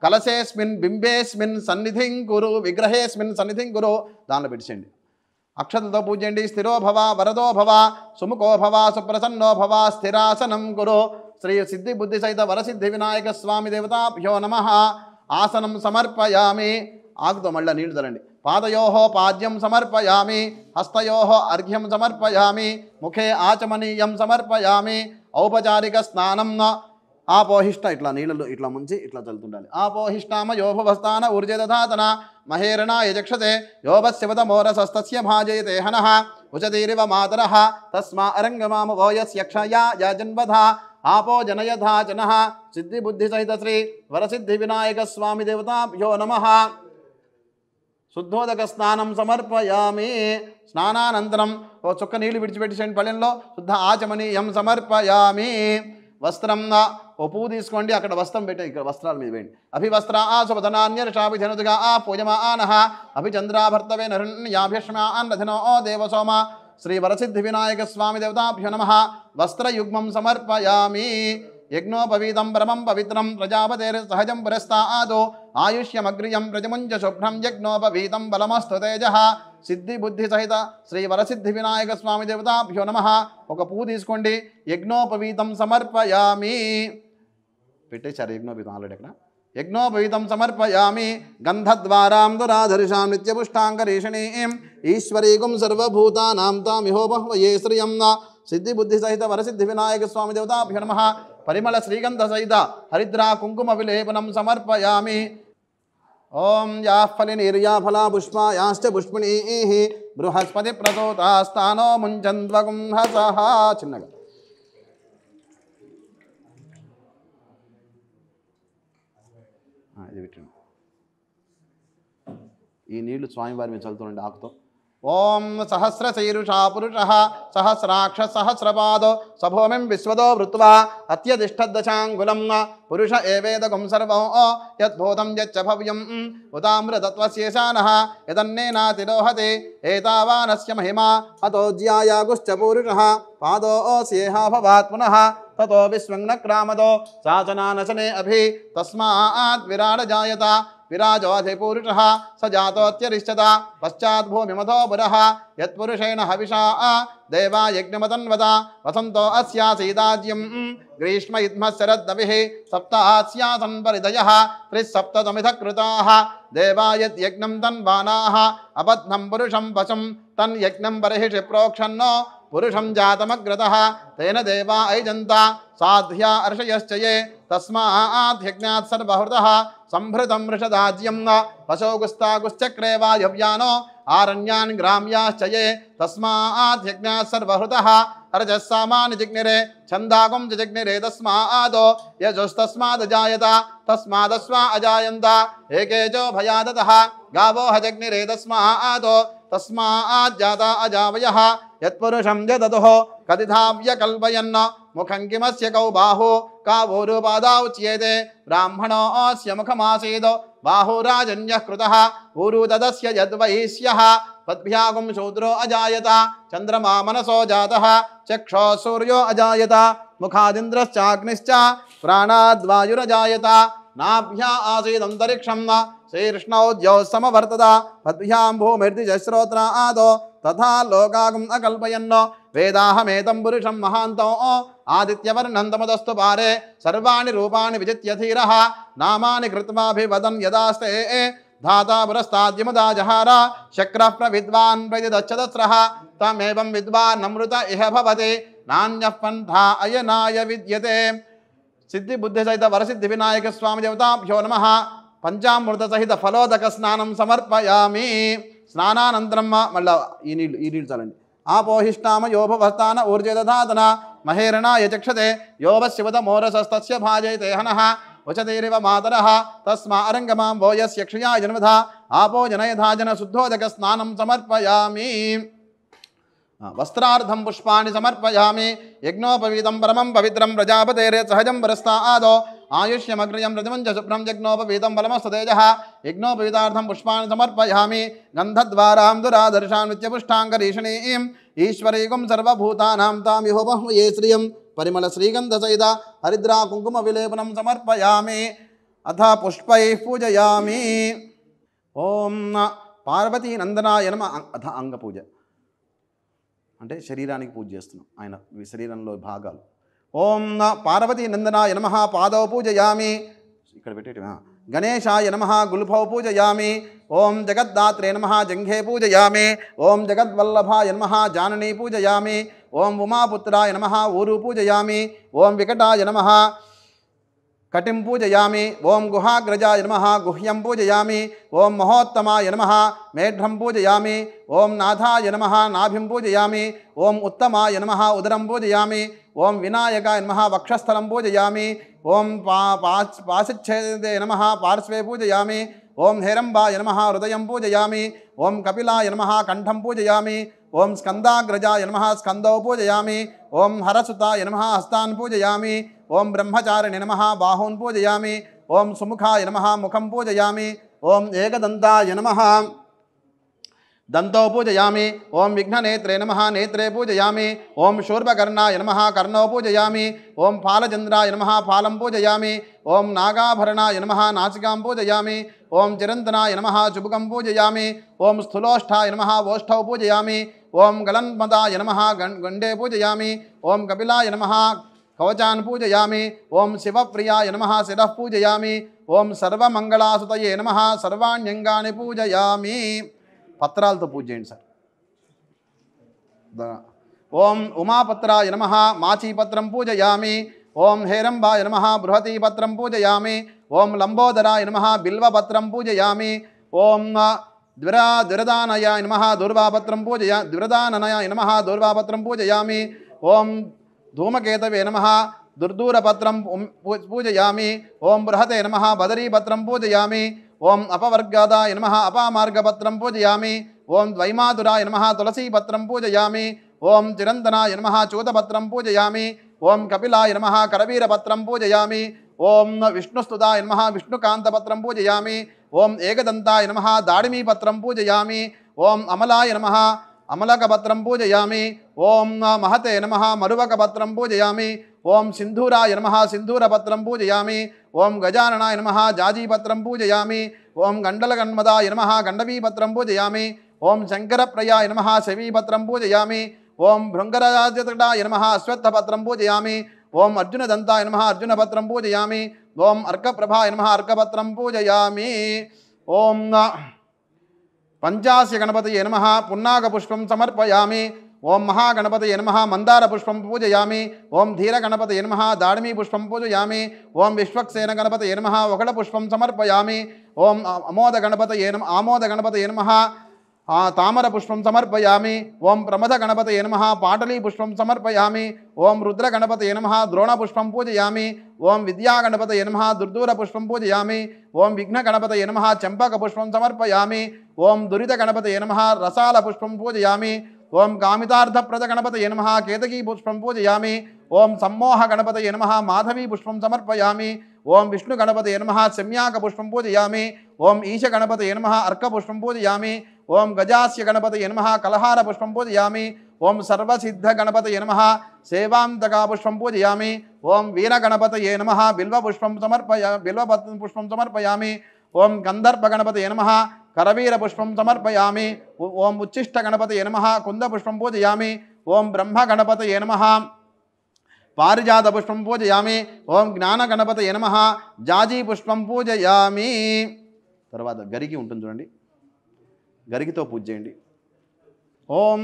కలశేస్మిన్ బింబేస్మిన్ సన్నిధిం కురు విగ్రహేస్మిన్ సన్నిధిం కురు. దానిలో పెట్టేయండి. అక్షతలతో పూజండి. స్థిరో భవ వరదో భవ సుముఖో భవ సుప్రసన్నో భవ స్థిరాసనం కురు. శ్రీ సిద్ధి బుద్ధి సహిత వరసిద్ధి వినాయక స్వామి దేవతాభ్యో నమః. ఆసనం సమర్పయామి. ఆకుతో మళ్ళీ నీళ్లు తరండి. పాదయోః పాద్యం సమర్పయామి. హస్తయోః అర్ఘ్యం సమర్పయామి. ముఖే ఆచమనీయం సమర్పయామి. ఔపచారిక స్నానం ఆపోహిష్ట ఇట్లా నీళ్ళలో ఇట్లా ముంచి ఇట్లా చల్లుతుండాలి. ఆపోహిష్టామ యోభవస్థాన ఊర్జదధాతన మహేరణా యజక్షతే యోభస్యవతమోరసస్తస్య భాజయతే హనః ఉచతీరివ మాతరః తస్మా అరంగమామవో యస్యక్షయా యాజన్వధ ఆపో జనయథా జనః. సిద్ధి బుద్ధి సహిత శ్రీ వరసిద్ధి వినాయక స్వామి దేవతాభ్యో నమః. శుద్ధోదక స్నానం సమర్పయామి. స్నానానంతరం ఓ చుక్క నీళ్లు విడిచిపెట్టేసండి పళ్ళెంలో. శుద్ధ ఆచమనీయం సమర్పయామి. వస్త్రం ఓ పువ్వు తీసుకోండి, అక్కడ వస్త్రం పెట్టండి, ఇక్కడ వస్త్రాల మీద వేయండి. అభివస్త్ర ఆశుభధనాన్యర్షాభిధనుదుగా ఆ పూజమానః అభిచంద్రాభర్తవే నరణ్యాభ్యష్మాన్నధినో ఓ దేవసోమ. శ్రీ వరసిద్ధి వినాయక స్వామి దేవతాభ్యో నమః. వస్త్రయుగ్మం సమర్పయామి. యజ్ఞోపవీతం పరమం పవిత్రం ప్రజాపతేర్ సహజం పురస్తాదో ఆయుష్యమగ్రియం ప్రజముంచ శుభ్రం యజ్ఞోపవీతం బలమస్తు తేజః. సిద్ధి బుద్ధి సహిత శ్రీ వరసిద్ధి వినాయక స్వామి దేవతాభ్యో నమః. ఒక పువ్వు తీసుకోండి. యజ్ఞోపవీతం సమర్పయామి. పెట్టేశారు యజ్ఞోపవీతం ఆల్రెడీ అక్కడ. యజ్ఞోపవీతం సమర్పయామి. గంధద్వారాం దురాధర్షాం నిత్యపుష్టాంగరీషణీం ఈశ్వరీగుం సర్వభూతానాం తామిహోపహ్వయే శ్రియం సిద్ధి బుద్ధి సహిత వరసిద్ధి వినాయక స్వామి దేవతాభ్యో నమః పరిమళ శ్రీగంధ సహిత హరిద్రా కుంకుమ విలేపనం సమర్పయామి ఓం యాః ఫలినీర్యా ఫలా పుష్పా యాశ్చ పుష్పిణీః బృహస్పతి ప్రసూతాస్తానో ముంచన్వగుంహసః చిన్నగా ఇది పెట్టండి ఈ నీళ్లు స్వామివారి మీద చల్లుతుండండి ఆకుతో ఓం సహస్రశీరుషా పురుషః సహస్రాక్ష సహస్రపాదో సభూమిం విశ్వదో వృత్వా అత్యతిష్టద్దశాంగులం పురుష ఏవేదకం సర్వం యద్భూతం యచ్చ భవ్యం ఉదామృతత్వస్యేషానః యదన్నేనాతిరోహతే ఏతావానస్య మహిమా అతో జ్యాయాగుశ్చ పురుషః పాదోస్యేహ భవాత్ పునః తతో విశ్వంగ్నక్రామదో శాసనానశనే అభి తస్మాత్ విరాడ జాయత విరాజోధిపురుషః స జాతోత్యరిష్యత పశ్చాత్ భూమిమతో పురః యత్పురుషేణ హవిషా దేవా యజ్ఞమతన్వత వసంతో అస్యాసీదాజ్యం గ్రీష్మ యుధ్మ శరద్దవిః సప్తాస్యాసన్ పరిదయః త్రిసప్తతమిధ కృతాః దేవా యజ్ఞం తన్వానాః అబద్ధం పురుషం పశుం తన్యజ్ఞం బర్హిషి ప్రోక్షన్నో పురుషం జాతమగ్రతః తేన దేవా ఐజంత సాధ్యా అర్షయశ్చ యే తస్మాద్యజ్ఞాత్ సర్వహృతః సంభృతం వృషదాజ్యం పశోగుస్తాగుశ్చక్రే వాయవ్యానో ఆరణ్యాన్ గ్రామ్యాశ్చ యే తస్మాద్యజ్ఞాత్ సర్వహృతః రజస్సామాని జిగ్నిరే ఛందాగుం జిగ్నిరే తస్మాదో యజుస్తస్మాదజాయత తస్మాదస్వా అజాయంత ఏకేజో భయాదతః గావో హజగ్నిరే తస్మాదో తస్మాజ్జాతా అజావయః యత్పురుషం యదతుః కదిధావ్యకల్పయన్న ముఖం కిమస్య కౌ బాహు కావోరుపాదా ఉచ్యేతే బ్రాహ్మణోऽస్య ముఖమాసీదో బాహురాజన్యః కృతః ఊరు తదస్య యద్వైశ్యః పద్భ్యాగుం శూద్రో అజాయత చంద్రమా మనసో జాతః చక్షో సూర్యో అజాయత ముఖాదింద్రశ్చాగ్నిశ్చ ప్రాణాద్వాయురజాయత నాభ్యా ఆసీదంతరిక్షం శ్రీకృష్ణౌద్యౌ సమవర్తత పద్భ్యాం భూమిర్దిజశ్రోత్రా ఆదో తథా లోకాగం అకల్పయన్నో వేదాహమేతం పురుషం మహాంతో ఆదిత్యవర్ణం తమదస్తు పారే సర్వాణి రూపాణి విజిత్య ధీరః నామాని కృత్వాభివదన్ యదాస్తే ధాతా పురస్తాద్యముదా జహార శక్రః ప్రవిద్వాన్ ప్రతిదచ్చదస్రః తమేవం విద్వాన్ అమృత ఇహ భవతి నాన్యః పంథా అయనాయ విద్యతే సిద్ధి బుద్ధి సహిత వరసిద్ధి వినాయక స్వామి దేవతాభ్యో నమః పంచామృత సహిత ఫలోదక స్నానం సమర్పయామి స్నానానంతరం మళ్ళా ఈ నీళ్ళు చాలండి ఆపోహిష్టామ యోభవస్థాన ఊర్జదధాతన మహేరణాయ చక్షతే యోవశివత మోరసస్తస్య భాజయతే హనః వచతేరివ మాతరః తస్మా అరంగమాం వోయస్య క్షయా జన్మధ ఆపో జనయధాజన శుద్ధోదక స్నానం సమర్పయామి వస్త్రార్థం పుష్పాన్ని సమర్పయామి యజ్ఞోపవీతం పరమం పవిత్రం ప్రజాపతేరే సహజం వరస్తాదో ఆయుష్యమగ్రయం ప్రతిమంచ శుభ్రం యజ్ఞోపవీతం బలమస్తేజః యజ్ఞోపవీతార్థం పుష్పాన్ని సమర్పయామి గంధద్వారాం దురాదర్శాన్ నిత్యపుష్టాంగరీషణీం ఈశ్వరీకం సర్వభూతానాం తామిహోపహ్మయే శ్రియం పరిమళ శ్రీగంధ సహిత హరిద్రా కుంకుమ విలేపనం సమర్పయామి అథ పుష్పైః పూజయామి ఓం పార్వతీ నందనాయ నమః అథ అంగపూజ అంటే శరీరానికి పూజ చేస్తున్నాం ఆయన శరీరంలో భాగాలు ఓం పార్వతీ నందనాయ నమః పాదౌ పూజయామి ఇక్కడ పెట్టేటి గణేశాయ నమః గుల్ఫౌ పూజయామి ఓం జగద్దాత్రే నమః జంఘే పూజయామి ఓం జగద్వల్లభాయ నమః జాననీ పూజయామి ఓం ఉమాపుత్రాయ నమః ఊరు పూజయామి ఓం వికటాయ నమః కటిం పూజయామి ఓం గుహాగ్రజాయ నమః గుహ్యం పూజయామి ఓం మహోత్తమాయ నమః మేఢ్రం పూజయామి ఓం నాథాయ నమః నాభిం పూజయామి ఓం ఉత్తమాయ నమః ఉదరం పూజయామి ఓం వినాయకాయ నమః వక్షస్థలం పూజయామి ఓం పాశచ్ఛేదే నమః పార్శ్వే పూజయామి ఓం హేరంబాయ నమః హృదయం పూజయామి ఓం కపిలాయ నమః కంఠం పూజయామి ఓం స్కందాగ్రజాయ నమః స్కందౌ పూజయామి ఓం హరసుతాయ నమః హస్తాన్ పూజయామి ఓం బ్రహ్మచారిణి నమః బాహూన్ పూజయామి ఓం సుముఖాయ నమః ముఖం పూజయామి ఓం ఏకదంతాయ నమః దంతో పూజయామి ఓం విఘ్ననేత్రే నమః నేత్రే పూజయామి ఓం శూర్పకర్ణాయ నమః కర్ణో పూజయామి ఓం ఫాలచంద్రాయ నమః ఫాలం పూజయామి ఓం నాగాభరణాయ నమః నాసికాం పూజయామి ఓం చిరంతనాయ నమః చుబుకం పూజయామి ఓం స్థూలోష్ఠాయ నమః ఓష్ఠౌ పూజయామి ఓం గలన్మదాయ నమః గండే పూజయామి ఓం కపిలాయ నమః కవచాన్ పూజయామి ఓం శివప్రియాయ నమః శిరః పూజయామి ఓం సర్వమంగళాసుతయే నమః సర్వాణ్యంగాని పూజయామి పత్రాలతో పూజ చేయండి సార్ ఓం ఉమాపత్రాయ నమః మాచీపత్రం పూజయామి. ఓం హేరంబాయ నమః బృహతీపత్రం పూజయామి. ఓం లంబోదరాయ నమః బిల్వపత్రం పూజయామి. ఓం ద్విరదానయాయ నమః దూర్వాపత్రం ద్విరదాననాయ నమః దూర్వాపత్రం పూజయామి. ఓం ధూమకేతవే నమః దుర్దూరపత్రం పూజయామి. ఓం బృహతే నమః బదరీపత్రం పూజయామి. ఓం అపవర్గాదాయ నమః అపామార్గపత్రం పూజయామి. ఓం ద్వైమాతురాయ నమః తులసీపత్రం పూజయామి. ఓం చిరంతనాయ నమః చూతపత్రం పూజయామి. ఓం కపిలాయ నమః కరవీరపత్రం పూజయామి. ఓం విష్ణుస్తుతాయ నమః విష్ణుకాంతపత్రం పూజయామి. ఓం ఏకదంతాయ నమః దాడిమీపత్రం పూజయామి. ఓం అమలాయ నమః అమలకపత్రం పూజయామి. ఓం మహతే నమః మరువకపత్రం పూజయామి. ఓం సింధూరాయ నమః సింధూరపత్రం పూజయామి. ఓం గజాననాయ నమః జాజీపత్రం పూజయామి. ఓం గండలగన్మదాయ నమః గండవీపత్రం పూజయామి. ఓం శంకరప్రయాయ నమః శవీపత్రం పూజయామి. ఓం భృంగరాజతటాయ నమః అశ్వత్థపత్రం పూజయామి. ఓం అర్జునదంతాయ నమః అర్జునపత్రం పూజయామి. ఓం అర్కప్రభాయ నమః అర్కపత్రం పూజయామి. ఓం పంచాస్య గణపతయే నమః పున్నాగపుష్పం సమర్పయామి. ఓం మహాగణపతయే నమః మందారపుష్పం పూజయామి. ఓం ధీరగణపతయే నమః దాడిమీపుష్పం పూజయామి. ఓం విశ్వక్సేన గణపతయే నమః వకళపుష్పం సమర్పయామి. ఓం ఆమోదగణపతయే నమః తామరపుష్పం సమర్పయామి. ఓం ప్రమథగణపతయే నమః పాటలీపుష్పం సమర్పయామి. ఓం రుద్రగణపతయే నమః ద్రోణపుష్పం పూజయామి. ఓం విద్యాగణపతయే నమః దుర్దూరపుష్పం పూజయామి. ఓం విఘ్నగణపతయే నమః చంపకపుష్పం సమర్పయామి. ఓం దురితగణపతయే నమః రసాలపుష్పం పూజయామి. ఓం కామితార్థప్రదగణపతయే నమః కేతకీపుష్పం పూజయామి. ఓం సమ్మోహగణపతయే నమః మాధవీపుష్పం సమర్పయామి. ఓం విష్ణుగణపతయే నమః శమ్యాకపుష్పం పూజయామి. ఓం ఈశగణపతయే నమః అర్కపుష్పం పూజయామి. ఓం గజాస్య గణపతయే నమః కలహారపుష్పం పూజయామి. ఓం సర్వసిద్ధగణపతయే నమః సేవాంతకాపుష్పం పూజయామి. ఓం వీరగణపతయే నమః బిల్వపుష్పం సమర్పయామి. ఓం గంధర్పగణపతయే నమః కరవీరపుష్పం సమర్పయామి. ఓం ఉచ్ఛిష్టగణపతయే నమః కుందపుష్పం పూజయామి. ఓం బ్రహ్మగణపతయే నమః పారిజాతపుష్పం పూజయామి. ఓం జ్ఞానగణపతయే నమః జాజీపుష్పం పూజయామి. తర్వాత గరికి ఉంటుంది చూడండి, గరికితో పూజ చేయండి. ఓం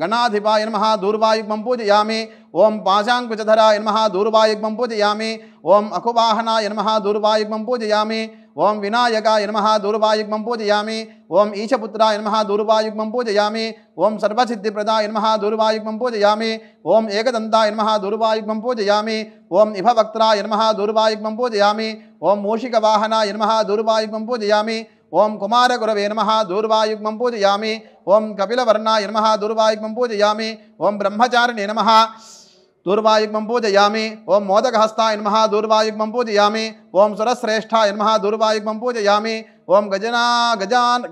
గణాధిపాయ నమః దూర్వాయుగ్మం పూజయామి. ఓం పాశాంకుచధరాయ నమః దూర్వాయుగ్మం పూజయామి. ఓం అకువాహనాయ నమః దూర్వాయుగ్మం పూజయామి. ఓం వినాయకాయ నమః దూర్వాయుగ్మం పూజయామి. ఓం ఈశపుత్రాయ నమః దూర్వాయుగ్మం పూజయామి. ఓం సర్వసిద్ధిప్రదాయ నమః దూర్వాయుగ్మం పూజయామి. ఓం ఏకదంతాయ నమః దూర్వాయుగ్మం పూజయామి. ఓం ఇభవక్త్రాయ నమః దూర్వాయుగ్మం పూజయామి. ఓం మూషికవాహనాయ నమః దూర్వాయుగ్మం పూజయామి. ఓం కుమారగురవే నమః దూర్వాయుగ్మం పూజయామి. ఓం కపిలవర్ణాయ నమః దూర్వాయుగ్మం పూజయామి. ఓం బ్రహ్మచారిణే నమః దూర్వాయుగ్మం పూజయామి. ఓం మోదకహస్తాయ నమః దూర్వాయుగ్మం పూజయామి. ఓం సురశ్రేష్ఠాయ నమః దూర్వాయుగ్మం పూజయామి. ఓం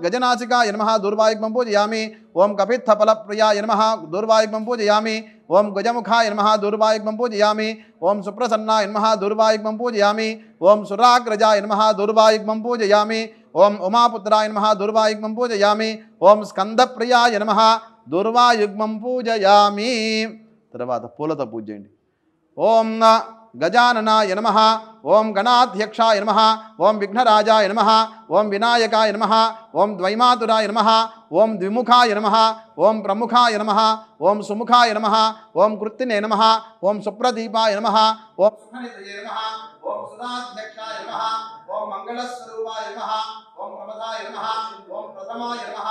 గజనాసికాయ నమః దూర్వాయుగ్మం పూజయామి. ఓం కపిత్థఫలప్రియాయ నమః దూర్వాయుగ్మం పూజయామి. ఓం గజముఖాయ నమః దూర్వాయుగ్మం పూజయామి. ఓం సుప్రసన్నాయ నమః దూర్వాయుగ్మం పూజయామి. ఓం సురాగ్రజాయ నమః దూర్వాయుగ్మం పూజయామి. ఓం ఉమాపుత్రాయ నమః దూర్వాయుగ్మం పూజయామి. ఓం స్కందప్రియాయ నమః దూర్వాయుగ్మం పూజయామి. తర్వాత పూలతో పూజ చేయండి. ఓం గజాననాయ నమః. ఓం గణాధ్యక్షాయ నమః. ఓం విఘ్నరాజాయ నమః. ఓం వినాయకాయ నమః. ఓం ద్వైమాతురాయ నమః. ఓం ద్విముఖాయ నమః. ఓం ప్రముఖాయ నమః. ఓం సుముఖాయ నమః. ఓం కృత్తినే నమః. ఓం సుప్రదీపాయ నమః. ఓం సుఖనిధయే నమః. ఓం సుధాధ్యక్షాయ నమః. ఓం మంగళస్వరూపాయ నమః. ఓం ప్రమదాయ నమః. ఓం ప్రథమాయ నమః.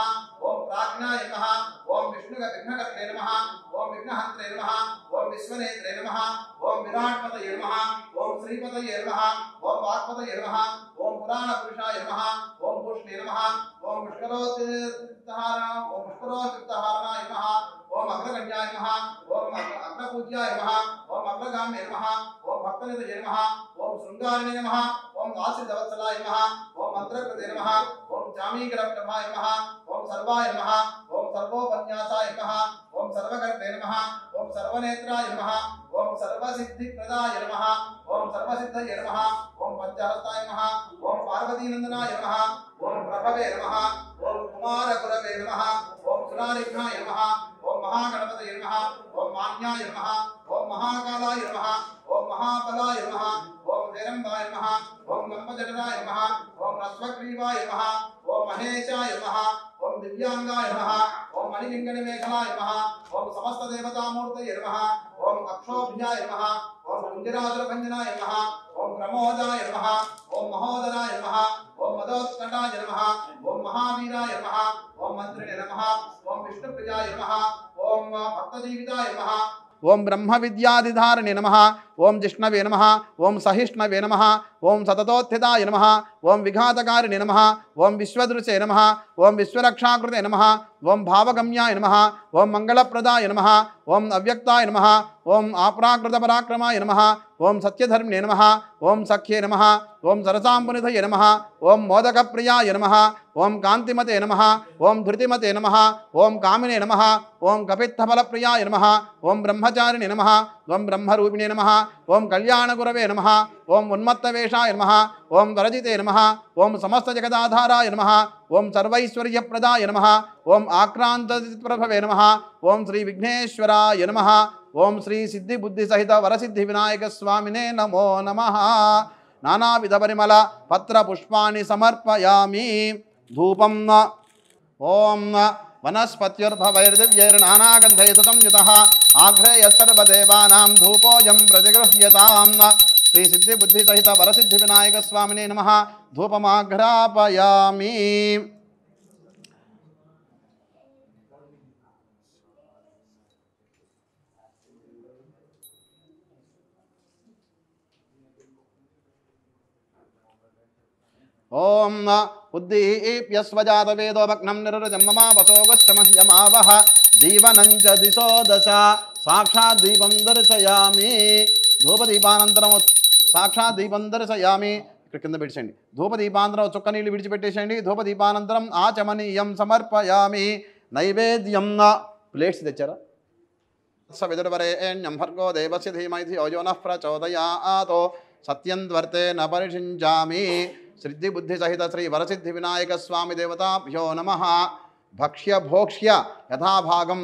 ఓం ప్రాజ్ఞాయ నమః. ఓం విఘ్నకర్తే నమః. ఓం విఘ్నహంత్రే నమః. ఓం విశ్వనేత్రే నమః. ఓం విరాట్పతయే నమః. ఓం శ్రీపతయే నమః. ఓం వాక్పతయే నమః. ఓం పురాణపురుషాయ నమః. ఓం పుష్ణే నమః. ఓం పుష్కరోత్తిహారాయ నమః. ఓం అగ్రగణ్యాయ నమః. ఓం అగ్రపూజ్యాయ నమః. ఓం అగ్రగామ్యే నమః. ఓం భక్తనిధయే నమః. ఓం శృంగారిణే నమః. ఓం ఆశ్రితవత్సలాయ నమః. ఓం మంత్రకృతే నమః. ఓం జామీకరప్రభాయ నమః. ఓం సర్వాయ నమః. ఓం సర్వోపన్యాసాయ నమః. ఓం సర్వకర్తే నమః. ఓం సర్వనేత్రాయ నమః. ఓం సర్వసిద్ధిప్రదాయ నమః. ఓం సర్వసిద్ధయే నమః. ఓం పంచహస్తాయ నమః. ఓం పార్వతీనందనాయ నమః. ఓం ప్రభవే నమః. ఓం కుమారగురవే నమః. ఓం సురారిఘ్నాయ నమః. ఓం మహాగణపతయే నమః. ఓం మాన్యాయ నమః. ఓం మహాకాలాయ నమః. ఓం మహాబలాయ నమః. ఓం వీరంబాయ నమః. ఓం లంబజఠరాయ నమః. ఓం రస్వగ్రీవాయ నమః. ఓం మహేశాయ నమః. ఓం దివ్యాంగాయ నమః. ఓం మణిలింగనిమేఖలాయ నమః. ఓం समस्त देवतामूर्तये नमः ओम अक्षोभ्याय नमः ओम कुंजराजभंजनाय नमः ओम प्रमोदाय नमः ओम महोदराय नमः ओम मदोत्कटाय नमः ओम महावीराय नमः ओम मंत्रिणे नमः ओम विष्णुप्रियाय नमः ओम भक्तजीविताय नमः ओम ब्रह्म विद्याधिधारिणे नमः ओम जिष्णवे नमः ओम सहिष्णवे नमः ओम सततोत्थिताय नमः ओम विघातकारिणे नमः ओम विश्वदृशे नमः ओम विश्वरक्षाकृते नमः ओम भावगम्याय नमः ओम मंगलप्रदाय नमः ओम अव्यक्ताय नमः ओम आपराकृतपराक्रमाय नमः ओम सत्यधर्मिणे नमः ओम सख्ये नमः ओम सरसाम्पुनिधये नमः ओम मोदकप्रियाय नमः ओम कांतिमते नमः ओम धृतिमते नमः ओम कामिने नमः ओम कपित्थफलप्रियाय नमः ओम ब्रह्मचारिणे नमः ओम ब्रह्मरूपिणे नमः ओम कल्याणगुरवे नमः ओम उन्मत्तवेषाय नमः ओम वरजिते नमः ओम समस्त जगदाधाराय नमः ओम सर्वैश्वर्यप्रदाय नमः ओम आक्रांतप्रभवे नमः ओम श्री विघ्नेश्वराय नमः ओम श्री सिद्धि बुद्धि सहित वरसिद्धि विनायक स्वामिने नमो नमः नानाविध परिमल पत्र पुष्पाणि समर्पयामि धूपं ओम वनस्पत्युर्भवैर्दिव्यैर्नानागन्धैः संयुतः आघ्रेयः सर्वदेवानां धूपोऽयं प्रतिगृह्यताम् श्री सिद्धि बुद्धि सहित वरसिद्धि विनायक स्वामिने नमः धूपमाघ्रापयामि ओम उद्दीप्यस्वजातवेदो भग्नं निरृतं ममापसोगश्चमह्यमावः जीवनं च दिशो दश साक्षात् दीपं दर्शयामि धूपदीपानन्तरं साक्षात् दीपं दर्शयामि ఇక్కడ కింద పెట్టేయండి ధూపదీపానంతరం చుక్క నీళ్ళు విడిచిపెట్టేసేయండి ధూపదీపానంతరం ఆచమనీయం సమర్పయామి నైవేద్యం ప్లేట్స్ తెచ్చారా స విదుర్వరేణ్యం భర్గో దేవస్య ధీమహి ధియో నః ప్రచోదయాత్ సత్యం వర్తే న పరిషించామి సిద్ధి బుద్ధి సహిత శ్రీ వరసిద్ధి వినాయక స్వామి దేవతాభ్యో నమః భక్ష్య భోక్ష్య యథాభాగం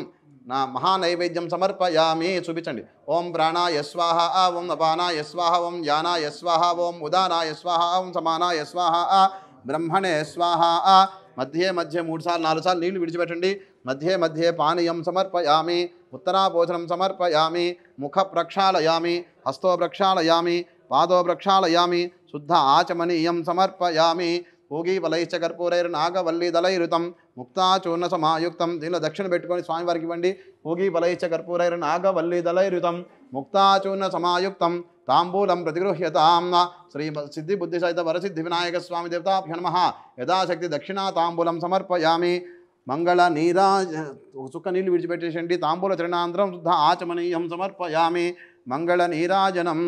నా మహానైవేద్యం సమర్పయామి చూపించండి ఓం ప్రాణాయ స్వాహ ఓం అపానాయ స్వాహ ఓం యానాయ స్వాహ ఓం ఉదానాయ స్వాహ ఓం సమానాయ స్వాహ బ్రహ్మణే స్వాహ మధ్యే మధ్య 3 సార్లు 4 సార్లు నీళ్లు విడిచిపెట్టండి మధ్యే మధ్యే పానీయం సమర్పయామి ఉత్తరాభోజనం సమర్పయామి ముఖ ప్రక్షాళయామి హస్తో ప్రక్షాళయామి పాదో ప్రక్షాళయామి శుద్ధ ఆచమనీయం సమర్పయామి పూగీఫలైశ్చ కర్పూరైర్నాగవల్లీదళైరుతం ముక్తాచూర్ణ సమాయుక్తం దీనిలో దక్షిణ పెట్టుకొని స్వామివారికి ఇవ్వండి పూగీఫలైశ్చ కర్పూరైర్నాగవల్లీదళైరుతం ముక్తాచూర్ణ సమాయుక్తం తాంబూలం ప్రతిగృహ్యతాం శ్రీ సిద్ధి బుద్ధి సహిత వరసిద్ధి వినాయక స్వామి దేవతాభ్యో నమః యథాశక్తి దక్షిణా తాంబూలం సమర్పయామి మంగళ నీరాజ చుక్క నీళ్ళు విడిచిపెట్టేసండి తాంబూల చరణాంతరం శుద్ధ ఆచమనీయం సమర్పయామి మంగళ నీరాజనం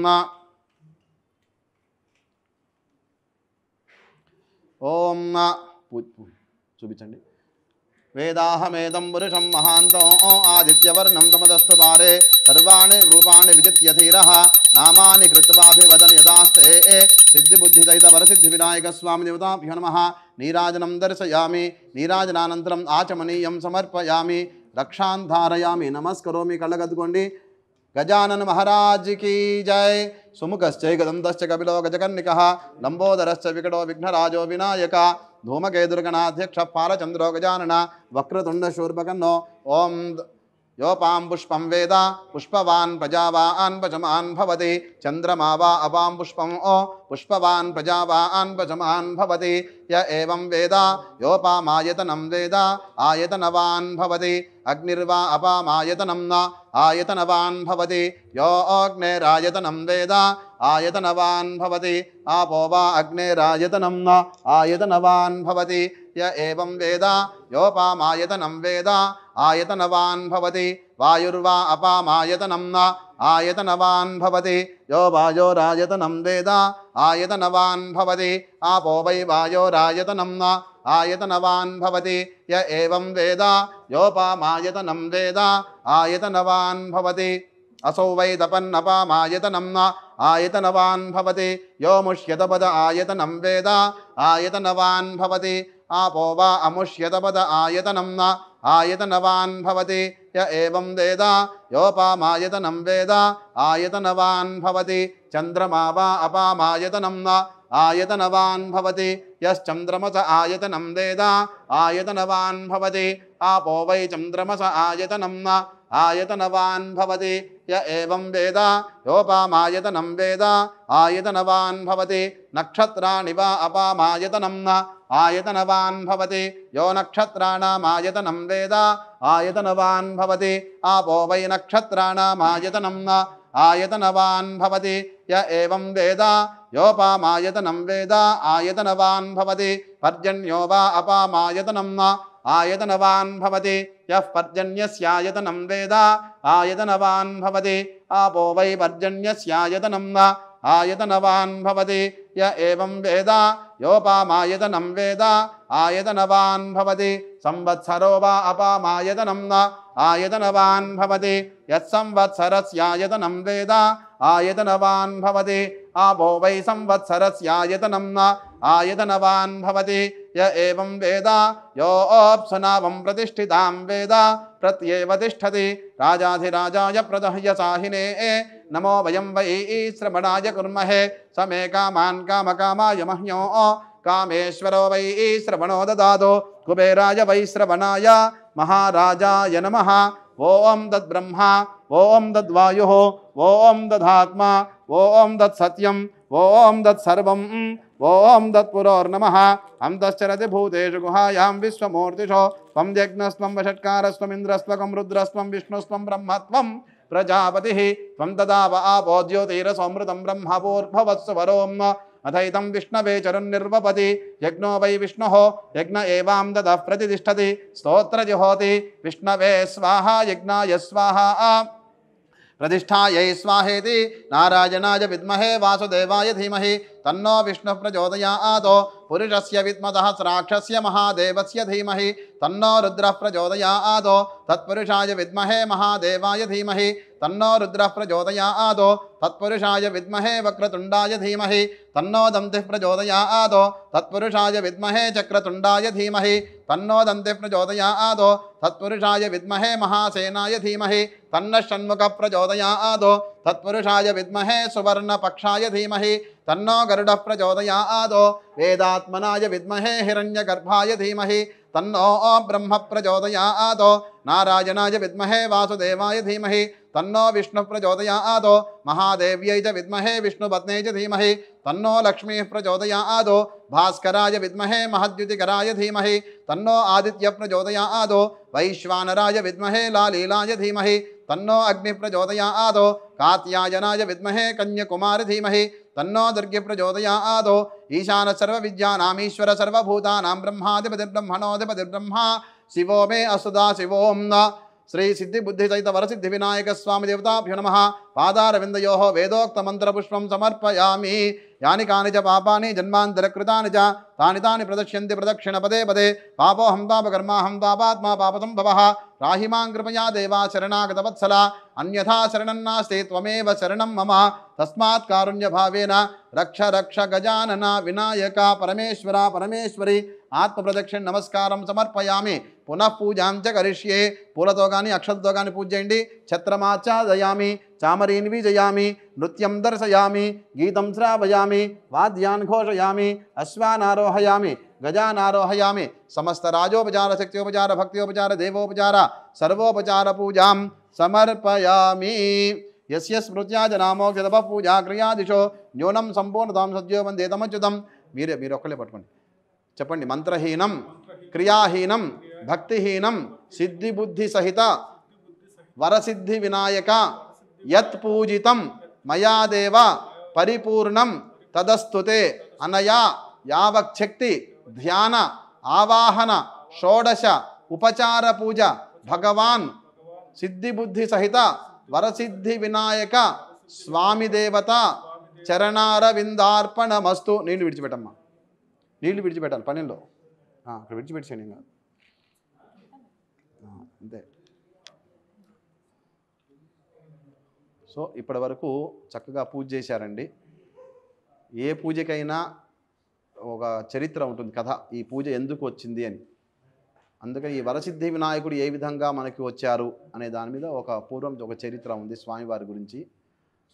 ఓం చూపించండి వేదాహమేదం పురుషం మహాంతో ఆదిత్యవర్ణం తమదస్తు పారే సర్వాణి రూపాణి విజిత్య ధీరః నామాని కృత్వాభివదన్ యదాస్తే సిద్ధిబుద్ధిదైత వరసిద్ధి వినాయక స్వామి దేవతాభ్యో నమః నీరాజనం దర్శయామి నీరాజనానంతరం ఆచమనీయం సమర్పయామి రక్షాన్ ధారయామి నమస్కరోమి కళ్ళగద్దుకోండి गजानन महाराज की जय सुमुखश्चै गदन्तश्च कपिलो गजकर्णिकः लंबोदरश्च विकटो विघ्नराजो विनायक धूमकेतुर्गणाध्यक्ष पालचन्द्रो गजानन वक्रतुण्डशूर्पकर्णो ओम योपां पुष्पं वेद पुष्पवान् प्रजावान् पचमान् भवति चन्द्रमा वा अपां पुष्पं पुष्पवान् प्रजावान् पचमान् भवति य एवं वेद योपामायतनं वेद आयतनवान् भवति अग्निर्वा अपामायतनं न आयतनवान् भवति यो अग्नेरायतनं वेद आयतनवान् भवति आपो वा अग्नेरायतनं न आयतनवान् भवति य एवं वेद योपामायतनं वेद आयतनवान् भवति वायुर्वा अपामायतनं न आयतनवान् भवति यो वायोरायतनं वेद आयतनवान् भवति आपो वै वायोरायतनं न आयतनवान् भवति य एवं वेद योपामायतनं वेद आयतनवान् भवति असौ वै तपन्नपामायतनं न आयतनवान् भवति यो मुष्यतपद आयतनं वेद आयतनवान् भवति आपो वा अमुष्यतपद आयतनं न आयतनवान् भवति य एवं वेद योपामायतनं वेद आयतनवान् भवति चन्द्रमा वा अपामायतनं न आयतनवान् भवति यश्चन्द्रमस आयतनं वेद आयतनवान् भवति आपो वै चन्द्रमस आयतनं न ఆయతనవాన్ భవతి య ఏవం వేద యోపామాయతనం వేద ఆయతనవాన్ భవతి నక్షత్రాణి వా అపామాయతనం ఆయతనవాన్ భవతి యో నక్షత్రాణామాయతనం వేద ఆయతనవాన్ భవతి ఆపో వై నక్షత్రాణామాయతనం ఆయతనవాన్ భవతి య ఏవం వేద యోపామాయతనం వేద ఆయతనవాన్ భవతి పర్జన్యో వా అపామాయతనం ఆయతనవాన్ భవతి యః పర్జన్యస్యాయతనం వేద ఆయతనవాన్ భవతి ఆపో వై పర్జన్యస్యాయతనం ఆయతనవాన్ భవతి య ఏవం వేద యోపామాయతనం వేద ఆయతనవాన్ భవతి సంవత్సరో వా అపామాయతనం ఆయతనవాన్ భవతి యత్సంవత్సరస్యాయతనం వేద ఆయతనవాన్ భవతి ఆపో వై సంవత్సరస్యాయతనం ఆయతనవాన్ భవతి య ఏవం వేద యోऽప్సునావం ప్రతిష్ఠితాం వేద ప్రత్యేవ తిష్టతి రాజాధిరాజాయ ప్రదహ్యసాహినే నమో వయం వై శ్రవణాయ కుర్మహే సమే కామాన్ కామకామాయ మహ్యో కామేశ్వరో వై శ్రవణో దదాతు కుబేరాయ వై శ్రవణాయ మహారాజాయ నమః ఓం తద్బ్రహ్మ ఓం తద్వాయు ఓం తదాత్మా ఓం తత్సత్యం ఓం తత్సర్వం ఓం తత్పురోర్నమః అంతశ్చరతి భూతేషు గుహాయాం విశ్వమూర్తిషో త్వం యజ్ఞస్త్వం వషట్కారస్త్వమింద్రస్త్వకం రుద్రస్త్వం విష్ణుస్త్వం బ్రహ్మత్వం ప్రజాపతిః త్వం తదావ ఆపో జ్యోతిరసోమృతం బ్రహ్మపూర్భవత్సు వరోం అథైతం విష్ణవే చరున్నిర్వపతి యజ్ఞో వై విష్ణుః యజ్ఞ ఏవాం దదః ప్రతిష్ఠతి స్తోత్రజుహోతి విష్ణవే స్వాహా యజ్ఞాయ స్వాహా प्रतिष्ठायै स्वाहेति नारायणाय विद्महे वासुदेवाय धीमहि तन्नो विष्णुः प्रचोदयात् पुरुषस्य विद्मतः राक्षस्य महादेवस्य धीमहि तन्नो रुद्रः प्रचोदयात् तत्पुरुषाय विद्महे महादेवाय धीमहि तन्नो रुद्रः प्रचोदयात् तत्पुरुषाय विद्महे वक्रतुण्डाय धीमहि तन्नो दन्तिः प्रचोदयात् तत्पुरुषाय विद्महे चक्रतुण्डाय धीमहि तन्नो दन्तिः प्रचोदयात् तत्पुरुषाय विद्महे महासेनाय धीमहि तन्नः षण्मुखः प्रचोदयात् तत्पुरुषाय विद्महे सुवर्णपक्षाय धीमहि तन्नो गरुडः प्रचोदयात् वेदात्मनाय विद्महे हिरण्यगर्भाय धीमहि तन्नो ब्रह्म प्रचोदयात् नारायणाय विद्महे वासुदेवाय धीमहि तन्नो विष्णुः प्रचोदयात् महादेव्यै च विद्महे विष्णुपत्न्यै च धीमहि तन्नो लक्ष्मीः प्रचोदयात् भास्कराय विद्महे महद्युतिकराय धीमहि तन्नो आदित्यः प्रचोदयात् वैश्वानराय विद्महे लालीलाय धीमहि तन्नो अग्निः प्रचोदयात् कात्यायनाय विद्महे कन्याकुमारी धीमहि तन्नो दुर्गे प्रचोदयात् ईशान सर्वविद्यानामीश्वर सर्वभूतानां ब्रह्माधिपतिर्ब्रह्मणोऽधिपतिर्ब्रह्मा शिवो मे असुदा शिवों श्री सिद्धि बुद्धि सहित वरसिद्धि विनायक स्वामी देवताभ्यो नमः पादारविन्दयोः वेदोक्तमन्त्रपुष्पं समर्पयामि यानि कानि च पापानि जन्मान्तरकृतानि च तानि तानि प्रदक्ष्यन्ति प्रदक्षिण पदे पदे पापोऽहं पापकर्माहं पापात्मा पापसम्भवः राहि मां कृपया देवा शरणागतवत्सला अन्यथा शरणं नास्ति त्वमेव शरणं मम तस्मात् कारुण्यभावेन रक्ष रक्ष गजानन विनायक परमेश्वर परमेश्वरी आत्मप्रदक्षिण नमस्कारं समर्पयामि पुनः पूजां च करिष्ये पूलतो गानि अक्षततो गानि पूजयन्ति छत्रमाच्छादयामि चामरीन् विजयामि नृत्यं दर्शयामि गीतं श्रावयामि वाद्यान् घोषयामि अश्वान् आरोहयामि गजान् आरोहयामि समस्त राजोपचार शक्त्योपचार भक्त्योपचार देवोपचार सर्वोपचार पूजां समर्पयामि यस्य स्मृत्या जनामोक्षतपः पूजा क्रियादिशो न्यूनं सम्पूर्णतां सद्यो वन्दे तमच्युतं మీరు ఒక్కలే పట్టుకోండి చెప్పండి మంత్రహీనం క్రియాహీనం భక్తిహీనం సిద్ధి బుద్ధి సహిత వరసిద్ధి వినాయక యత్ పూజితం మయా దేవ పరిపూర్ణం తదస్తుతే అనయా యావచ్చక్తి ధ్యాన ఆవాహన షోడశ ఉపచార పూజ భగవాన్ సిద్ధి బుద్ధి సహిత వరసిద్ధి వినాయక స్వామి దేవత చరణారవిందార్పణమస్తు నీళ్లు విడిచిపెట్టమ్మా నీళ్లు విడిచిపెట్టాలి పన్నెండులో అక్కడ విడిచిపెట్టేయండి ఇంకా అంతే సో ఇప్పటి వరకు చక్కగా పూజ చేశారండి ఏ పూజకైనా ఒక చరిత్ర ఉంటుంది కథ ఈ పూజ ఎందుకు వచ్చింది అని అందుకని ఈ వరసిద్ధి వినాయకుడు ఏ విధంగా మనకి వచ్చారు అనే దాని మీద ఒక పూర్వం ఒక చరిత్ర ఉంది స్వామివారి గురించి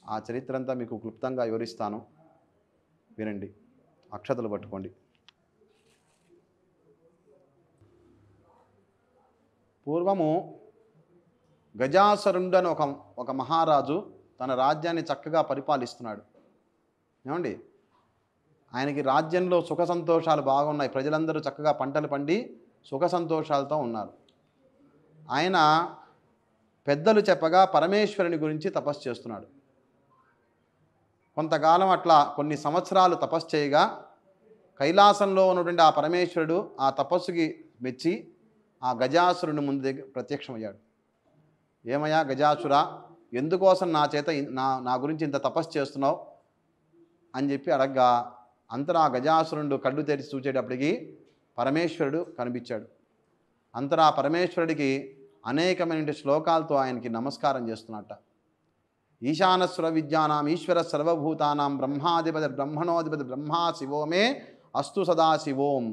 ఆ చరిత్ర అంతా మీకు క్లుప్తంగా వివరిస్తాను వినండి అక్షతలు పట్టుకోండి పూర్వము గజాసురుడు అని ఒక మహారాజు తన రాజ్యాన్ని చక్కగా పరిపాలిస్తున్నాడు. ఏమండి, ఆయనకి రాజ్యంలో సుఖ సంతోషాలు బాగున్నాయి. ప్రజలందరూ చక్కగా పంటలు పండి సుఖ సంతోషాలతో ఉన్నారు. ఆయన పెద్దలు చెప్పగా పరమేశ్వరుని గురించి తపస్సు చేస్తున్నాడు. కొంతకాలం అట్లా కొన్ని సంవత్సరాలు తపస్సు చేయగా కైలాసంలో ఉన్నటువంటి ఆ పరమేశ్వరుడు ఆ తపస్సుకి మెచ్చి ఆ గజాసురుని ముందు దగ్గర ప్రత్యక్షమయ్యాడు. ఏమయ్యా గజాసుర, ఎందుకోసం నా చేత నా గురించి ఇంత తపస్సు చేస్తున్నావు అని చెప్పి అడగ్గా అంతరా గజాసురుడు కళ్ళు తెరిచి చూచేటప్పటికి పరమేశ్వరుడు కనిపించాడు. అంతరా పరమేశ్వరుడికి అనేకమైన శ్లోకాలతో ఆయనకి నమస్కారం చేస్తున్నట్ట. ఈశానస్వర విద్యానాం ఈశ్వర సర్వభూతానాం బ్రహ్మాధిపతి బ్రహ్మణోధిపతి బ్రహ్మా శివో మే అస్తు సదాశివోం.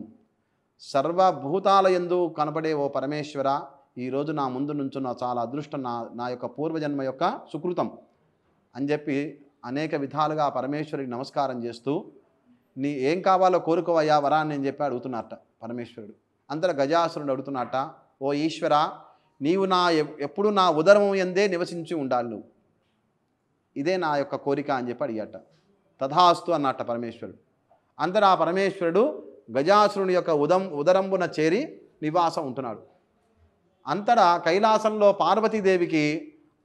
సర్వభూతాలయందు కనపడే ఓ పరమేశ్వర, ఈరోజు నా ముందు నుంచున్న చాలా అదృష్టం, నా యొక్క పూర్వజన్మ యొక్క సుకృతం అని చెప్పి అనేక విధాలుగా పరమేశ్వరుడికి నమస్కారం చేస్తూ నీ ఏం కావాలో కోరుకోవయ్యా వరాన్ని అని చెప్పి అడుగుతున్నట్ట పరమేశ్వరుడు. అంతటా గజాసురుడు అడుగుతున్నట్ట, ఓ ఈశ్వర, నీవు ఎప్పుడు నా ఉదరం ఎందే నివసించి ఉండాలి, నువ్వు ఇదే నా యొక్క కోరిక అని చెప్పి అడిగాట. తథాస్తు అన్నట్ట పరమేశ్వరుడు. అంతటా ఆ పరమేశ్వరుడు గజాసురుని యొక్క ఉదరంబున చేరి నివాసం ఉంటున్నాడు. అంతటా కైలాసంలో పార్వతీదేవికి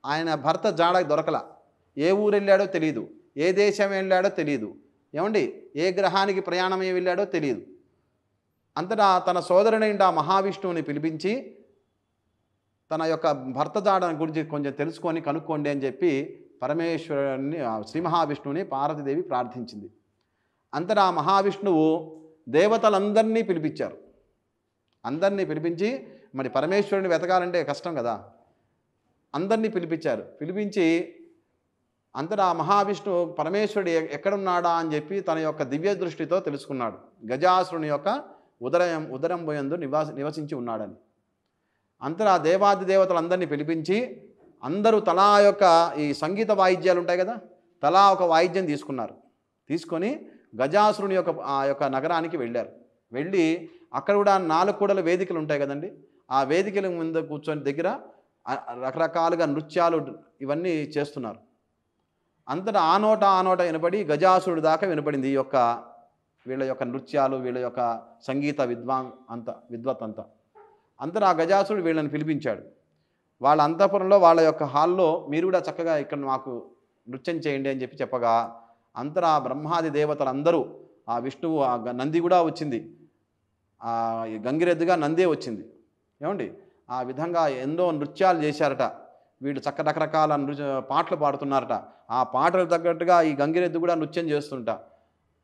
ఆయన భర్త జాడ దొరకల. ఏ ఊరు వెళ్ళాడో తెలియదు, ఏ దేశం వెళ్ళాడో తెలియదు, ఏమండి ఏ గ్రహానికి ప్రయాణమై వెళ్ళాడో తెలియదు. అంతటా తన సోదరుడైన మహావిష్ణువుని పిలిపించి తన యొక్క భర్త జాడ గురించి కొంచెం తెలుసుకొని కనుక్కోండి అని చెప్పి పరమేశ్వరుని శ్రీ మహావిష్ణువుని పార్వతీదేవి ప్రార్థించింది. అంతటా మహావిష్ణువు దేవతలందరినీ పిలిపించారు. అందరినీ పిలిపించి, మరి పరమేశ్వరుని వెతకాలంటే కష్టం కదా, అందరినీ పిలిపించారు. పిలిపించి అంతటా మహావిష్ణువు పరమేశ్వరుడు ఎక్కడున్నాడా అని చెప్పి తన యొక్క దివ్య దృష్టితో తెలుసుకున్నాడు. గజాసురుని యొక్క ఉదరంబోయందు నివసించి ఉన్నాడని. అంతటా దేవాది దేవతలందరినీ పిలిపించి అందరూ తలా యొక్క ఈ సంగీత వాయిద్యాలు ఉంటాయి కదా, తలా ఒక వాయిద్యం తీసుకున్నారు. తీసుకొని గజాసురుని యొక్క ఆ యొక్క నగరానికి వెళ్ళారు. వెళ్ళి అక్కడ కూడా 4 కూడల వేదికలు ఉంటాయి కదండి, ఆ వేదికల ముందు కూర్చొని దగ్గర రకరకాలుగా నృత్యాలు ఇవన్నీ చేస్తున్నారు. అంతటా ఆ నోట వినపడి గజాసురుడు దాకా వినపడింది ఈ యొక్క వీళ్ళ యొక్క నృత్యాలు, వీళ్ళ యొక్క సంగీత విద్వత్ అంతా. అంతటా ఆ గజాసురుడు వీళ్ళని పిలిపించాడు. వాళ్ళ అంతఃపురంలో వాళ్ళ యొక్క హాల్లో మీరు కూడా చక్కగా ఇక్కడ మాకు నృత్యం చేయండి అని చెప్పి చెప్పగా అంతటా బ్రహ్మాది దేవతలందరూ, ఆ విష్ణువు, ఆ నంది కూడా వచ్చింది, ఆ గంగిరెద్దుగా నందే వచ్చింది. ఏమండి ఆ విధంగా ఎన్నో నృత్యాలు చేశారట. వీళ్ళు రకరకాల పాటలు పాడుతున్నారట. ఆ పాటలు తగ్గట్టుగా ఈ గంగిరెద్దు కూడా నృత్యం చేస్తుంటా.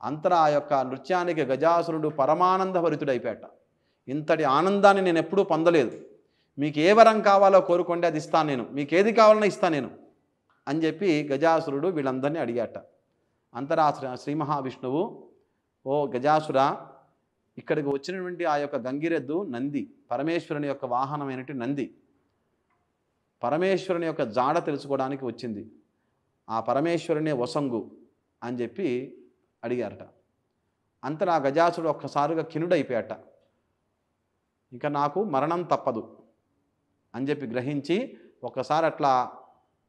అంతటా ఆ యొక్క నృత్యానికి గజాసురుడు పరమానంద భరితుడైపోయాట. ఇంతటి ఆనందాన్ని నేను ఎప్పుడూ పొందలేదు, మీకు ఏ వరం కావాలో కోరుకోండి, అది ఇస్తాను నేను, మీకు ఏది కావాలన్నా ఇస్తాను నేను అని చెప్పి గజాసురుడు వీళ్ళందరినీ అడిగాట. అంతటా శ్రీ మహావిష్ణువు, ఓ గజాసుర, ఇక్కడికి వచ్చినటువంటి ఆ యొక్క గంగిరెద్దు నంది, పరమేశ్వరుని యొక్క వాహనమైనటువంటి నంది, పరమేశ్వరుని యొక్క జాడ తెలుసుకోవడానికి వచ్చింది, ఆ పరమేశ్వరునే వసంగు అని చెప్పి అడిగారట. అంతటా ఆ గజాసురుడు ఒక్కసారిగా కినుడైపోయాట. ఇంకా నాకు మరణం తప్పదు అని చెప్పి గ్రహించి ఒక్కసారి అట్లా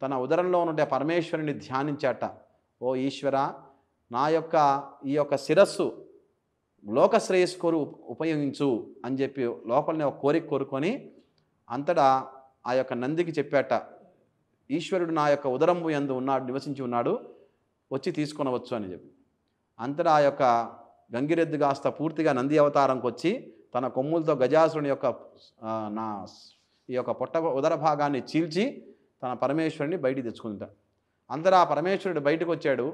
తన ఉదరంలో ఉండే పరమేశ్వరుని ధ్యానించాట. ఓ ఈశ్వర, నా యొక్క ఈ యొక్క శిరస్సు లోకశ్రేయస్సు కోరు ఉపయోగించు అని చెప్పి లోపలనే ఒక కోరిక కోరుకొని అంతటా ఆ యొక్క నందికి చెప్పాట, ఈశ్వరుడు నా యొక్క ఉదరంబు యందు ఉన్నాడు, నివసించి ఉన్నాడు, వచ్చి తీసుకొనవచ్చు అని చెప్పి. అంతటా ఆ యొక్క గంగిరెద్దు కాస్త పూర్తిగా నంది అవతారంకి వచ్చి తన కొమ్ములతో గజాసురుని యొక్క ఈ యొక్క ఉదర భాగాన్ని చీల్చి తన పరమేశ్వరుని బయటికి తెచ్చుకుంటా. అంతటా ఆ పరమేశ్వరుడు బయటకు వచ్చాడు,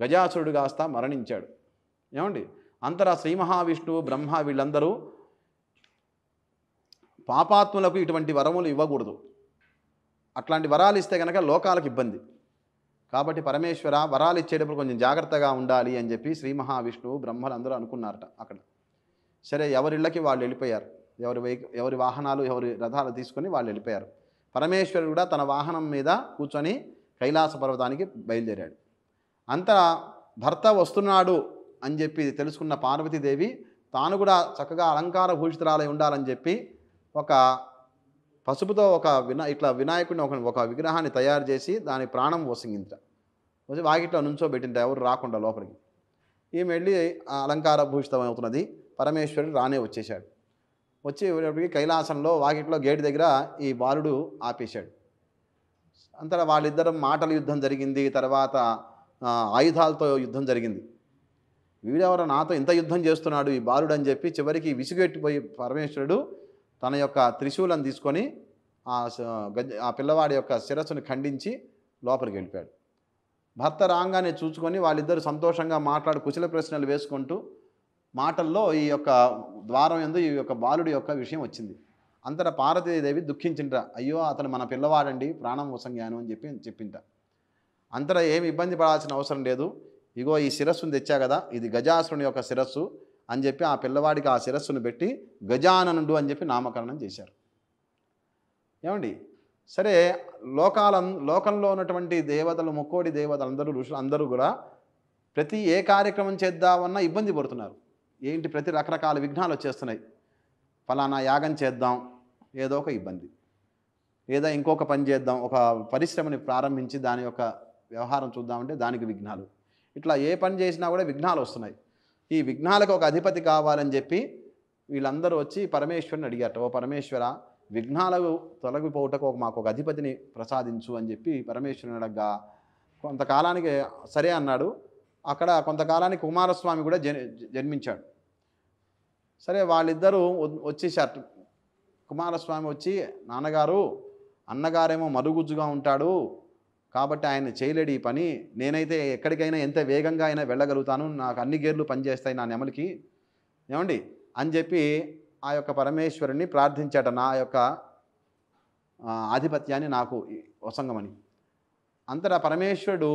గజాసురుడు కాస్త మరణించాడు. ఏమండి అంతటా శ్రీ మహావిష్ణువు, బ్రహ్మ వీళ్ళందరూ పాపాత్ములకు ఇటువంటి వరములు ఇవ్వకూడదు, అట్లాంటి వరాలు ఇస్తే కనుక లోకాలకు ఇబ్బంది, కాబట్టి పరమేశ్వర వరాలు ఇచ్చేటప్పుడు కొంచెం జాగ్రత్తగా ఉండాలి అని చెప్పి శ్రీ మహావిష్ణువు, బ్రహ్మలందరూ అనుకున్నారట అక్కడ. సరే, ఎవరిళ్ళకి వాళ్ళు వెళ్ళిపోయారు, ఎవరి వాహనాలు, ఎవరి రథాలు తీసుకొని వాళ్ళు వెళ్ళిపోయారు. పరమేశ్వరుడు కూడా తన వాహనం మీద కూర్చొని కైలాస పర్వతానికి బయలుదేరాడు. అంతా భర్త వస్తున్నాడు అని చెప్పి తెలుసుకున్న పార్వతీదేవి తాను కూడా చక్కగా అలంకార భూషితురాలై ఉండాలని చెప్పి ఒక పసుపుతో ఒక ఇట్లా వినాయకుడిని ఒక విగ్రహాన్ని తయారు చేసి దాని ప్రాణం పోసింగింత వచ్చి వాకిట్లో నుంచోబెట్టింట ఎవరు రాకుండా లోపలికి. ఈమె వెళ్ళి అలంకార భూషితం అవుతున్నది. పరమేశ్వరుడు రానే వచ్చేసాడు. వచ్చేటప్పటికి కైలాసంలో వాకిట్లో గేటు దగ్గర ఈ బాలుడు ఆపేశాడు. అంతటా వాళ్ళిద్దరం మాటల యుద్ధం జరిగింది. తర్వాత ఆయుధాలతో యుద్ధం జరిగింది. వీడెవరో నాతో ఇంత యుద్ధం చేస్తున్నాడు ఈ బాలుడు అని చెప్పి చివరికి విసుగెట్టిపోయి పరమేశ్వరుడు తన యొక్క త్రిశూలం తీసుకొని ఆ పిల్లవాడి యొక్క శిరస్సును ఖండించి లోపలికి వెళ్ళిపోయాడు. భర్త రాగానే చూసుకొని వాళ్ళిద్దరు సంతోషంగా కుశల ప్రశ్నలు వేసుకుంటూ మాటల్లో ఈ యొక్క ద్వారం యందు ఈ యొక్క బాలుడి యొక్క విషయం వచ్చింది. అంతటా పార్వతీదేవి దుఃఖించింట. అయ్యో అతను మన పిల్లవాడండి, ప్రాణం వసంగాను అని చెప్పింట. అంతటా ఏమి ఇబ్బంది పడాల్సిన అవసరం లేదు, ఇగో ఈ శిరస్సును తెచ్చా కదా, ఇది గజాసురుని యొక్క శిరస్సు అని చెప్పి ఆ పిల్లవాడికి ఆ శిరస్సును పెట్టి గజాననుడు అని చెప్పి నామకరణం చేశారు. ఏమండి, సరే లోకంలో ఉన్నటువంటి దేవతలు, ముక్కోడి దేవతలు అందరూ, ఋషులు అందరూ కూడా ప్రతి ఏ కార్యక్రమం చేద్దామన్నా ఇబ్బంది పడుతున్నారు. ఏంటి, ప్రతి రకరకాల విఘ్నాలు వచ్చేస్తున్నాయి. ఫలానా యాగం చేద్దాం, ఏదో ఒక ఇబ్బంది, లేదా ఇంకొక పని చేద్దాం, ఒక పరిశ్రమని ప్రారంభించి దాని యొక్క వ్యవహారం చూద్దామంటే దానికి విఘ్నాలు. ఇట్లా ఏ పని చేసినా కూడా విఘ్నాలు వస్తున్నాయి. ఈ విఘ్నాలకు ఒక అధిపతి కావాలని చెప్పి వీళ్ళందరూ వచ్చి పరమేశ్వరుని అడిగారట. ఓ పరమేశ్వర, విఘ్నాలకు తొలగిపోవటకు మాకు ఒక అధిపతిని ప్రసాదించు అని చెప్పి పరమేశ్వరుని అడగ్గా కొంతకాలానికి సరే అన్నాడు. అక్కడ కొంతకాలానికి కుమారస్వామి కూడా జన్మించాడు. సరే వాళ్ళిద్దరూ వచ్చేసారు. కుమారస్వామి వచ్చి, నాన్నగారు, అన్నగారేమో మరుగుజ్జుగా ఉంటాడు కాబట్టి ఆయన చేయలేడు ఈ పని, నేనైతే ఎక్కడికైనా ఎంత వేగంగా అయినా వెళ్ళగలుగుతాను, నాకు అన్ని గేర్లు పనిచేస్తాయి నా నెమలికి, ఏమండి అని చెప్పి ఆ యొక్క పరమేశ్వరుని ప్రార్థించాట, నా యొక్క ఆధిపత్యాన్ని నాకు వసంగమని. అంతటా పరమేశ్వరుడు,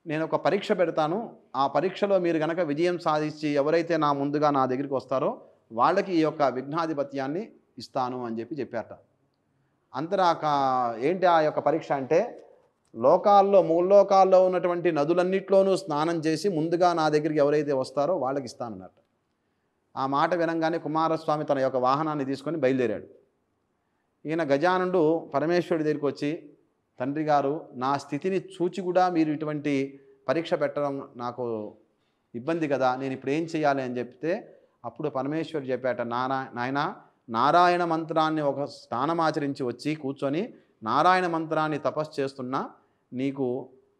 నేను ఒక పరీక్ష పెడతాను, ఆ పరీక్షలో మీరు కనుక విజయం సాధించి ఎవరైతే ముందుగా నా దగ్గరికి వస్తారో వాళ్ళకి ఈ యొక్క విఘ్నాధిపత్యాన్ని ఇస్తాను అని చెప్పారట. అంతటా ఏంటి ఆ యొక్క పరీక్ష అంటే, మూల్లోకాల్లో ఉన్నటువంటి నదులన్నిట్లోనూ స్నానం చేసి ముందుగా నా దగ్గరికి ఎవరైతే వస్తారో వాళ్ళకి ఇస్తానన్నట్టు. ఆ మాట వినంగానే కుమారస్వామి తన యొక్క వాహనాన్ని తీసుకొని బయలుదేరాడు. ఈయన గజానుడు పరమేశ్వరుడి దగ్గరికి వచ్చి, తండ్రి గారు, నా స్థితిని చూచి కూడా మీరు ఇటువంటి పరీక్ష పెట్టడం నాకు ఇబ్బంది కదా, నేను ఇప్పుడు ఏం చేయాలి అని చెప్తే అప్పుడు పరమేశ్వరుడు చెప్పాట, నాయన నారాయణ మంత్రాన్ని ఒక స్నానమాచరించి వచ్చి కూర్చొని నారాయణ మంత్రాన్ని తపస్సు చేస్తున్నా నీకు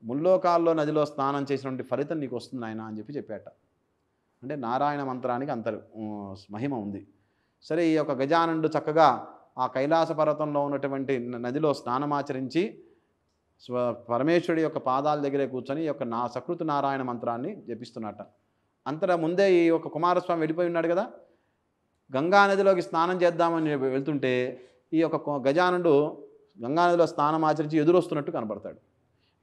ముల్లోకాల్లో నదిలో స్నానం చేసినటువంటి ఫలితం నీకు వస్తుంది ఆయన అని చెప్పాట. అంటే నారాయణ మంత్రానికి అంత మహిమ ఉంది. సరే, ఈ యొక్క గజానుడు చక్కగా ఆ కైలాస పర్వతంలో ఉన్నటువంటి నదిలో స్నానమాచరించి పరమేశ్వరుడి యొక్క పాదాల దగ్గరే కూర్చొని ఈ యొక్క సకృత నారాయణ మంత్రాన్ని జపిస్తున్నట్ట. అంతటా ముందే ఈ యొక్క కుమారస్వామి వెళ్ళిపోయి ఉన్నాడు కదా, గంగానదిలోకి స్నానం చేద్దామని వెళ్తుంటే ఈ యొక్క గజానుడు గంగానదిలో స్నానం ఆచరించి ఎదురొస్తున్నట్టు కనబడతాడు.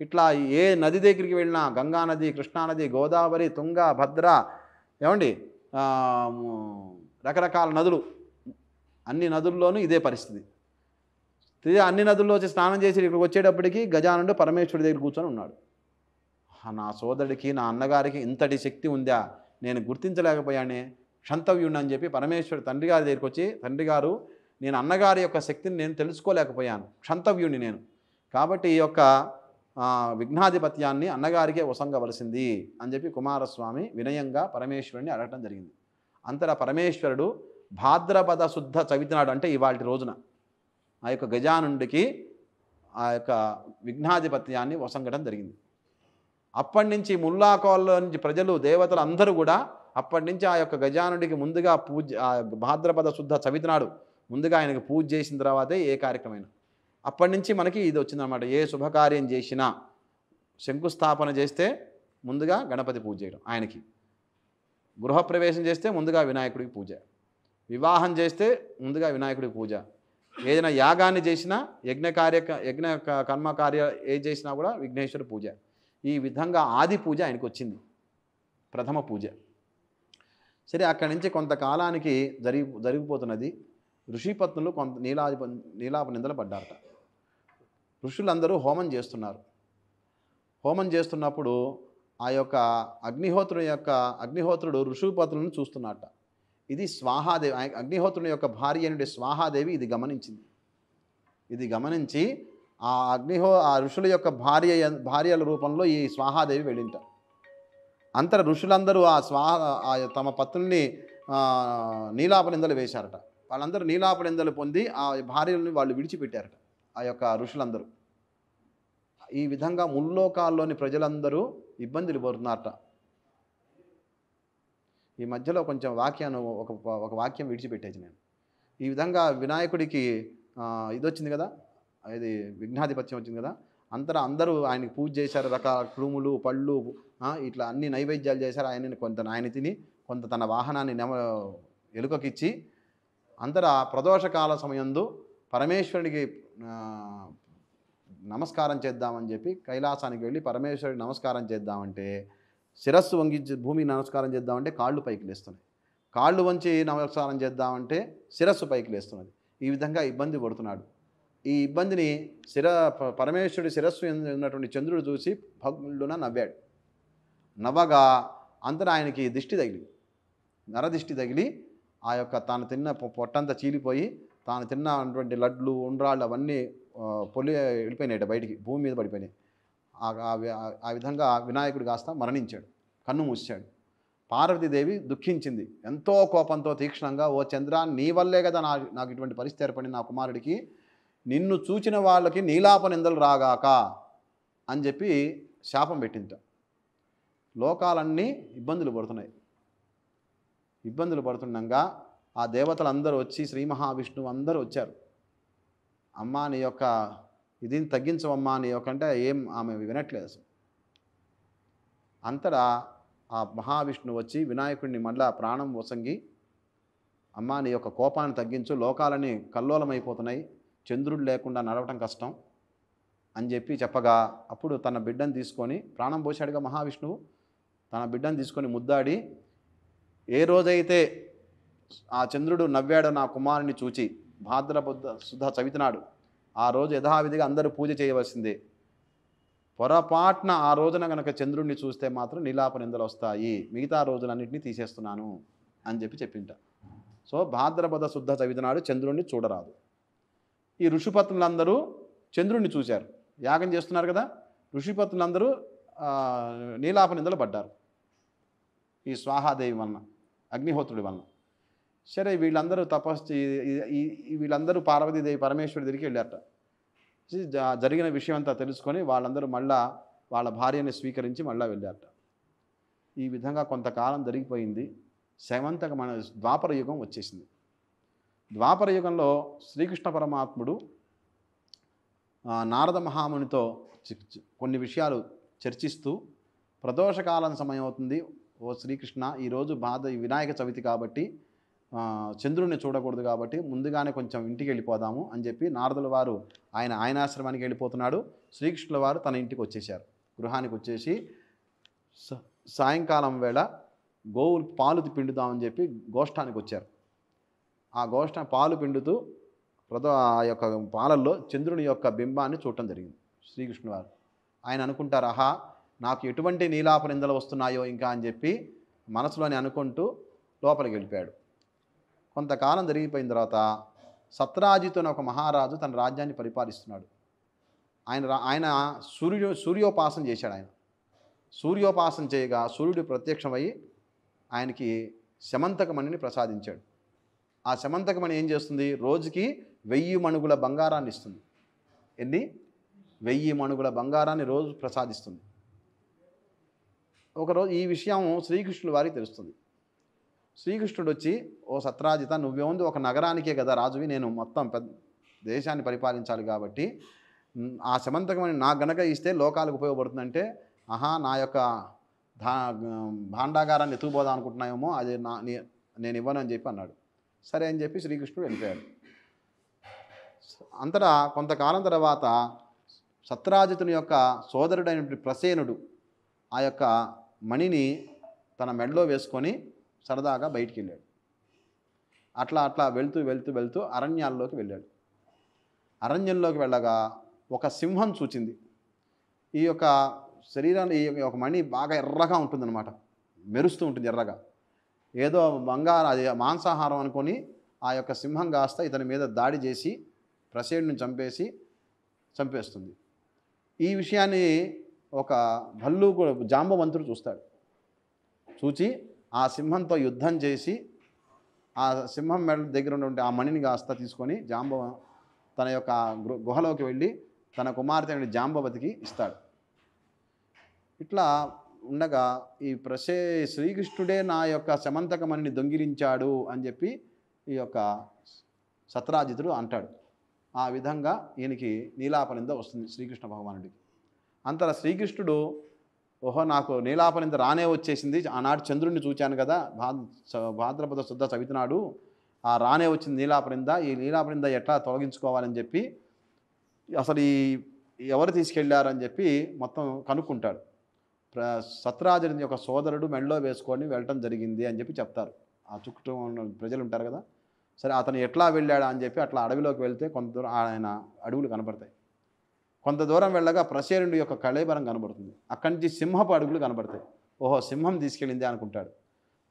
ఇట్లా ఏ నది దగ్గరికి వెళ్ళినా, గంగానది, కృష్ణానది, గోదావరి, తుంగ, భద్ర, ఏమండి రకరకాల నదులు, అన్ని నదుల్లోనూ ఇదే పరిస్థితి. అన్ని నదుల్లో వచ్చి స్నానం చేసి ఇక్కడికి వచ్చేటప్పటికి గజానుడు పరమేశ్వరుడి దగ్గర కూర్చొని ఉన్నాడు. నా సోదరుడికి, నా అన్నగారికి ఇంతటి శక్తి ఉందా, నేను గుర్తించలేకపోయానే, క్షంతవ్యుణ్ణి అని చెప్పి పరమేశ్వరుడు తండ్రి గారి దగ్గరికి వచ్చి, తండ్రి గారు, నేను అన్నగారి యొక్క శక్తిని నేను తెలుసుకోలేకపోయాను, క్షంతవ్యుణ్ణి నేను, కాబట్టి ఈ యొక్క విఘ్నాధిపత్యాన్ని అన్నగారికే వసంగవలసింది అని చెప్పి కుమారస్వామి వినయంగా పరమేశ్వరుని అడగటం జరిగింది. అంతటా పరమేశ్వరుడు భాద్రపద శుద్ధ చవితి నాడు, అంటే ఇవాళ రోజున ఆ యొక్క గజానుడికి ఆ యొక్క విఘ్నాధిపత్యాన్ని వసంగడం జరిగింది. అప్పటి నుంచి ముల్లాకోళ్ళ నుంచి ప్రజలు, దేవతలు అందరూ కూడా అప్పటి నుంచి ఆ యొక్క గజానుడికి ముందుగా భాద్రపద శుద్ధ చవితి నాడు ముందుగా ఆయనకు పూజ చేసిన తర్వాతే ఏ కార్యక్రమం. అప్పటి నుంచి మనకి ఇది వచ్చిందన్నమాట. ఏ శుభకార్యం చేసినా, శంకుస్థాపన చేస్తే ముందుగా గణపతి పూజ చేయడం ఆయనకి, గృహప్రవేశం చేస్తే ముందుగా వినాయకుడికి పూజ, వివాహం చేస్తే ముందుగా వినాయకుడికి పూజ, ఏదైనా యాగాన్ని చేసినా, యజ్ఞ కర్మకార్య ఏది చేసినా కూడా విఘ్నేశ్వర పూజ. ఈ విధంగా ఆది పూజ ఆయనకు వచ్చింది, ప్రథమ పూజ. సరే, అక్కడి నుంచి కొంతకాలానికి జరిగిపోతున్నది. ఋషిపత్నులు కొంత నీలాప నిందలు పడ్డారట. ఋషులందరూ హోమం చేస్తున్నారు. హోమం చేస్తున్నప్పుడు ఆ యొక్క అగ్నిహోత్రుడు ఋషిపత్నులను చూస్తున్నట్ట. ఇది స్వాహాదేవి, అగ్నిహోత్రుని యొక్క భార్య అయిన స్వాహాదేవి ఇది గమనించింది. ఇది గమనించి ఆ ఋషుల యొక్క భార్యల రూపంలో ఈ స్వాహాదేవి వెళ్ళింట. అంతర ఋషులందరూ తమ పత్నుల్ని నీలాపనిందలు వేశారట. వాళ్ళందరూ నీలాపనిందలు పొంది ఆ భార్యలను వాళ్ళు విడిచిపెట్టారట ఆ యొక్క ఋషులందరూ. ఈ విధంగా ముల్లోకాల్లోని ప్రజలందరూ ఇబ్బందులు పడుతున్నారట. ఈ మధ్యలో కొంచెం వాక్యాన్ని ఒక వాక్యం విడిచిపెట్టేది నేను. ఈ విధంగా వినాయకుడికి ఇది వచ్చింది కదా, ఇది విఘ్నాధిపత్యం వచ్చింది కదా, అందరూ ఆయనకి పూజ చేశారు. రకాల క్రూములు పళ్ళు ఇట్లా అన్ని నైవేద్యాలు చేశారు. ఆయన తిని కొంత తన వాహనాన్ని ఎలుకకిచ్చి ప్రదోషకాల సమయంలో పరమేశ్వరుడికి నమస్కారం చేద్దామని చెప్పి కైలాసానికి వెళ్ళి పరమేశ్వరుడికి నమస్కారం చేద్దామంటే, శిరస్సు వంగించి భూమికి నమస్కారం చేద్దామంటే కాళ్ళు పైకి లేస్తున్నాయి, కాళ్ళు వంచి నమస్కారం చేద్దామంటే శిరస్సు పైకి లేస్తున్నది. ఈ విధంగా ఇబ్బంది పడుతున్నాడు. ఈ ఇబ్బందిని పరమేశ్వరుడి శిరస్సు ఉన్నటువంటి చంద్రుడు చూసి భగ్గున నవ్వాడు. నవ్వగా ఆయనకి దిష్టి తగిలి, నరదిష్టి తగిలి ఆ యొక్క తాను తిన్న పొట్టంతా చీలిపోయి తాను తిన్నటువంటి లడ్లు ఉండ్రాళ్ళు అవన్నీ వెళ్ళిపోయినాయి, బయటికి భూమి మీద పడిపోయినాయి. ఆ విధంగా వినాయకుడు కాస్త మరణించాడు, కన్ను మూసాడు. పార్వతీదేవి దుఃఖించింది ఎంతో కోపంతో తీక్షణంగా, ఓ చంద్ర, నీ వల్లే కదా నాకు ఇటువంటి పరిస్థితి ఏర్పడింది నా కుమారుడికి, నిన్ను చూచిన వాళ్ళకి నీలాపనిందలు రాగాక అని చెప్పి శాపం పెట్టింట. లోకాలన్నీ ఇబ్బందులు పడుతున్నాయి. ఇబ్బందులు పడుతుండగా ఆ దేవతలందరూ వచ్చి శ్రీ మహావిష్ణువు అందరూ వచ్చారు. అమ్మా నీ యొక్క ఇది తగ్గించవమ్మా నీ యొక్క అంటే ఏం ఆమె వినట్లేదు అసలు. అంతటా ఆ మహావిష్ణువు వచ్చి వినాయకుడిని మళ్ళా ప్రాణం వసంగి, అమ్మా నీ యొక్క కోపాన్ని తగ్గించు, లోకాలని కల్లోలమైపోతున్నాయి, చంద్రుడు లేకుండా నడవటం కష్టం అని చెప్పగా, అప్పుడు తన బిడ్డను తీసుకొని ప్రాణం పోశాడుగా మహావిష్ణువు. తన బిడ్డను తీసుకొని ముద్దాడి, ఏ రోజైతే ఆ చంద్రుడు నవ్వాడో నా కుమారుని చూచి భాద్రపద శుద్ధ చవితి నాడు, ఆ రోజు యథావిధిగా అందరూ పూజ చేయవలసిందే. పొరపాటున ఆ రోజున కనుక చంద్రుడిని చూస్తే మాత్రం నీలాపనిందలు వస్తాయి, మిగతా రోజులన్నింటినీ తీసేస్తున్నాను అని చెప్పింట. సో భాద్రపద శుద్ధ చవితి నాడు చంద్రుడిని చూడరాదు. ఈ ఋషిపత్నులందరూ చంద్రుడిని చూశారు, యాగం చేస్తున్నారు కదా, ఋషిపత్నులందరూ నీలాపనిందలు పడ్డారు ఈ స్వాహాదేవి వలన, అగ్నిహోత్రుడి వలన. సరే వీళ్ళందరూ వీళ్ళందరూ పార్వతీదేవి పరమేశ్వరుడి దగ్గరికి వెళ్ళారట. జరిగిన విషయం అంతా తెలుసుకొని వాళ్ళందరూ మళ్ళా వాళ్ళ భార్యని స్వీకరించి మళ్ళా వెళ్ళారట. ఈ విధంగా కొంతకాలం జరిగిపోయింది. మన ద్వాపర యుగం వచ్చేసింది. ద్వాపర యుగంలో శ్రీకృష్ణ పరమాత్ముడు నారద మహామునితో కొన్ని విషయాలు చర్చిస్తూ, ప్రదోషకాలం సమయం అవుతుంది, ఓ శ్రీకృష్ణ, ఈరోజు వినాయక చవితి కాబట్టి చంద్రుడిని చూడకూడదు కాబట్టి ముందుగానే కొంచెం ఇంటికి వెళ్ళిపోదాము అని చెప్పి నారదుల వారు ఆయన ఆశ్రమానికి వెళ్ళిపోతున్నాడు. శ్రీకృష్ణుల వారు తన ఇంటికి వచ్చేసారు. గృహానికి వచ్చేసి సాయంకాలం వేళ గోవులు పాలు పిండుదామని చెప్పి గోష్ఠానికి వచ్చారు. ఆ పాలు పిండుతూ ఆ యొక్క పాలల్లో చంద్రుని యొక్క బింబాన్ని చూడటం జరిగింది శ్రీకృష్ణుల వారు. ఆయన అనుకుంటారు, ఆహా నాకు ఎటువంటి నీలాపనిందలు వస్తున్నాయో ఇంకా అని చెప్పి మనసులోని అనుకుంటూ లోపలికి వెళ్ళిపోయాడు. కొంతకాలం జరిగిపోయిన తర్వాత సత్రాజితు అనే ఒక మహారాజు తన రాజ్యాన్ని పరిపాలిస్తున్నాడు. ఆయన సూర్యోపాసన చేశాడు. ఆయన సూర్యోపాసన చేయగా సూర్యుడు ప్రత్యక్షమై ఆయనకి శమంతకమణిని ప్రసాదించాడు. ఆ శమంతకమణి ఏం చేస్తుంది? రోజుకి 1000 మణుగుల బంగారాన్ని ఇస్తుంది. ఎన్ని? 1000 మణుగుల బంగారాన్ని రోజు ప్రసాదిస్తుంది. ఒకరోజు ఈ విషయం శ్రీకృష్ణుల వారికి తెలుస్తుంది. శ్రీకృష్ణుడు వచ్చి, ఓ సత్రాజిత, నువ్వేముంది ఒక నగరానికే కదా రాజువి, నేను మొత్తం దేశాన్ని పరిపాలించాలి కాబట్టి ఆ శమంతకమణి నాకు గనక ఇస్తే లోకాలకు ఉపయోగపడుతుందంటే, ఆహా నా యొక్క భాండాగారాన్ని ఎత్తుకుపోదాం అనుకుంటున్నాయేమో, అది నేను ఇవ్వను అని చెప్పి అన్నాడు. సరే అని చెప్పి శ్రీకృష్ణుడు వెళ్ళిపోయాడు. అంతటా కొంతకాలం తర్వాత సత్రాజితుని యొక్క సోదరుడైనటువంటి ప్రసేనుడు ఆ యొక్క మణిని తన మెడలో వేసుకొని సరదాగా బయటికి వెళ్ళాడు. అట్లా వెళ్తూ అరణ్యాల్లోకి వెళ్ళాడు. అరణ్యంలోకి వెళ్ళగా ఒక సింహం చూచింది. ఈ యొక్క శరీరాన్ని ఈ యొక్క మణి బాగా ఎర్రగా ఉంటుందన్నమాట, మెరుస్తూ ఉంటుంది ఎర్రగా. ఏదో బంగారం, అది మాంసాహారం అనుకొని ఆ యొక్క సింహం కాస్త ఇతని మీద దాడి చేసి ప్రసేనుడిని చంపేస్తుంది. ఈ విషయాన్ని ఒక భల్లూకు జాంబవంతుడు చూస్తాడు. చూచి ఆ సింహంతో యుద్ధం చేసి ఆ సింహం మెడ దగ్గర ఉన్నటువంటి ఆ మణిని కాస్త తీసుకొని తన యొక్క గుహలోకి వెళ్ళి తన కుమార్తె జాంబవతికి ఇస్తాడు. ఇట్లా ఉండగా ఈ శ్రీకృష్ణుడే నా యొక్క సమంతకమణిని దొంగిలించాడు అని చెప్పి ఈ యొక్క సత్రాజితుడు అంటాడు. ఆ విధంగా ఈయనకి నీలాపనింద వస్తుంది శ్రీకృష్ణ భగవానుడికి. అంతలా శ్రీకృష్ణుడు ఓహో నాకు నీలాపనింద రానే వచ్చేసింది, ఆనాడు చంద్రుడిని చూచాను కదా, భాద్రపద శుద్ధ చవితినాడు ఆ రానే వచ్చింది నీలాపనింద, ఈ నీలాపనింద ఎట్లా తొలగించుకోవాలని చెప్పి అసలు ఎవరు తీసుకెళ్లారని చెప్పి మొత్తం కనుక్కుంటాడు. సత్రాజిని యొక్క సోదరుడు మెడలో వేసుకొని వెళ్ళటం జరిగింది అని చెప్పి చెప్తారు. ఆ చుట్టూ ఉన్న ప్రజలు ఉంటారు కదా. సరే అతను ఎట్లా వెళ్ళాడా అని చెప్పి అట్లా అడవిలోకి వెళ్తే కొంత దూరం ఆయన అడుగులు కనపడతాయి. కొంత దూరం వెళ్ళగా ప్రసేనుడి యొక్క కళేబరం కనబడుతుంది. అక్కడి నుంచి సింహపు అడుగులు కనబడతాయి. ఓహో సింహం తీసుకెళ్ళింది అనుకుంటాడు.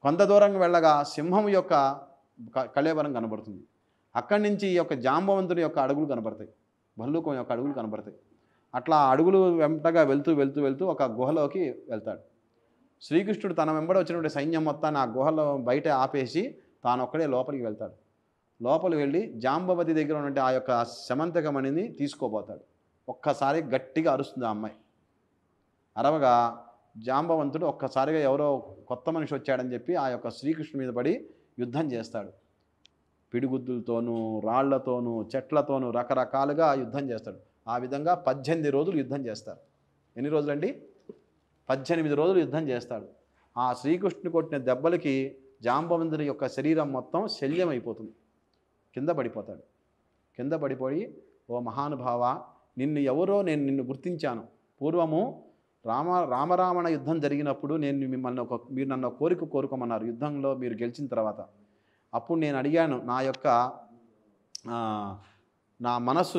కొంత దూరం వెళ్ళగా సింహం యొక్క కళేబరం కనబడుతుంది. అక్కడి నుంచి ఈ యొక్క జాంబవంతుని యొక్క అడుగులు కనబడతాయి, భల్లూకం యొక్క అడుగులు కనబడతాయి. అట్లా అడుగులు వెంటగా వెళ్తూ ఒక గుహలోకి వెళ్తాడు. శ్రీకృష్ణుడు తన వెంబడి వచ్చినటువంటి సైన్యం మొత్తాన్ని ఆ గుహలో బయట ఆపేసి తానొక్కడే లోపలికి వెళ్తాడు. లోపలికి వెళ్ళి జాంబవతి దగ్గర ఉన్నటువంటి ఆ యొక్క సమంతకమణిని తీసుకోబోతాడు. ఒక్కసారి గట్టిగా అరుస్తుంది ఆ అమ్మాయి. అరవగా జాంబవంతుడు ఒక్కసారిగా ఎవరో కొత్త మనిషి వచ్చాడని చెప్పి ఆ యొక్క శ్రీకృష్ణుడి మీద పడి యుద్ధం చేస్తాడు. పిడిగుద్దులతోనూ రాళ్లతోనూ చెట్లతోనూ రకరకాలుగా యుద్ధం చేస్తాడు. ఆ విధంగా 18 రోజులు యుద్ధం చేస్తారు. ఎన్ని రోజులండి? 18 రోజులు యుద్ధం చేస్తాడు. ఆ శ్రీకృష్ణుడు కొట్టిన దెబ్బలకి జాంబవంతుని యొక్క శరీరం మొత్తం శల్యమైపోతుంది, కింద పడిపోతాడు. కింద పడిపోయి ఓ మహానుభావ, నేను నిన్ను గుర్తించాను. పూర్వము రామరావణ యుద్ధం జరిగినప్పుడు మీరు నన్ను కోరుకోమన్నారు యుద్ధంలో మీరు గెలిచిన తర్వాత. అప్పుడు నేను అడిగాను, నా మనస్సు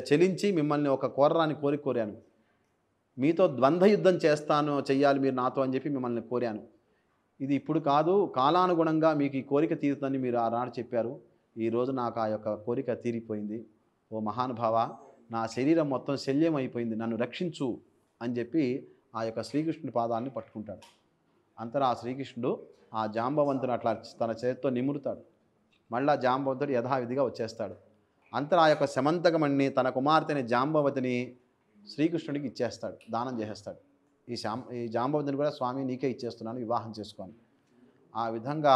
చెలించి మిమ్మల్ని ఒక కోరరాని కోరాను. మీతో ద్వంద్వ యుద్ధం చెయ్యాలి మీరు నాతో అని చెప్పి మిమ్మల్ని కోరాను. ఇది ఇప్పుడు కాదు, కాలానుగుణంగా మీకు ఈ కోరిక తీరుతుందని మీరు ఆనాడు చెప్పారు. ఈరోజు నాకు ఆ యొక్క కోరిక తీరిపోయింది. ఓ మహానుభావ, నా శరీరం మొత్తం శల్యం అయిపోయింది, నన్ను రక్షించు అని చెప్పి ఆ యొక్క శ్రీకృష్ణుడి పాదాన్ని పట్టుకుంటాడు. అంతటా ఆ శ్రీకృష్ణుడు ఆ జాంబవంతుని అట్లా తన చేతితో నిమురుతాడు. మళ్ళా జాంబవంతుడు యథావిధిగా వచ్చేస్తాడు. అంతటా ఆ యొక్క సమంతకమణిని తన కుమార్తెని జాంబవతిని శ్రీకృష్ణుడికి ఇచ్చేస్తాడు, దానం చేసేస్తాడు. ఈ జాంబవతిని కూడా స్వామి నీకే ఇచ్చేస్తున్నాను, వివాహం చేసుకోని. ఆ విధంగా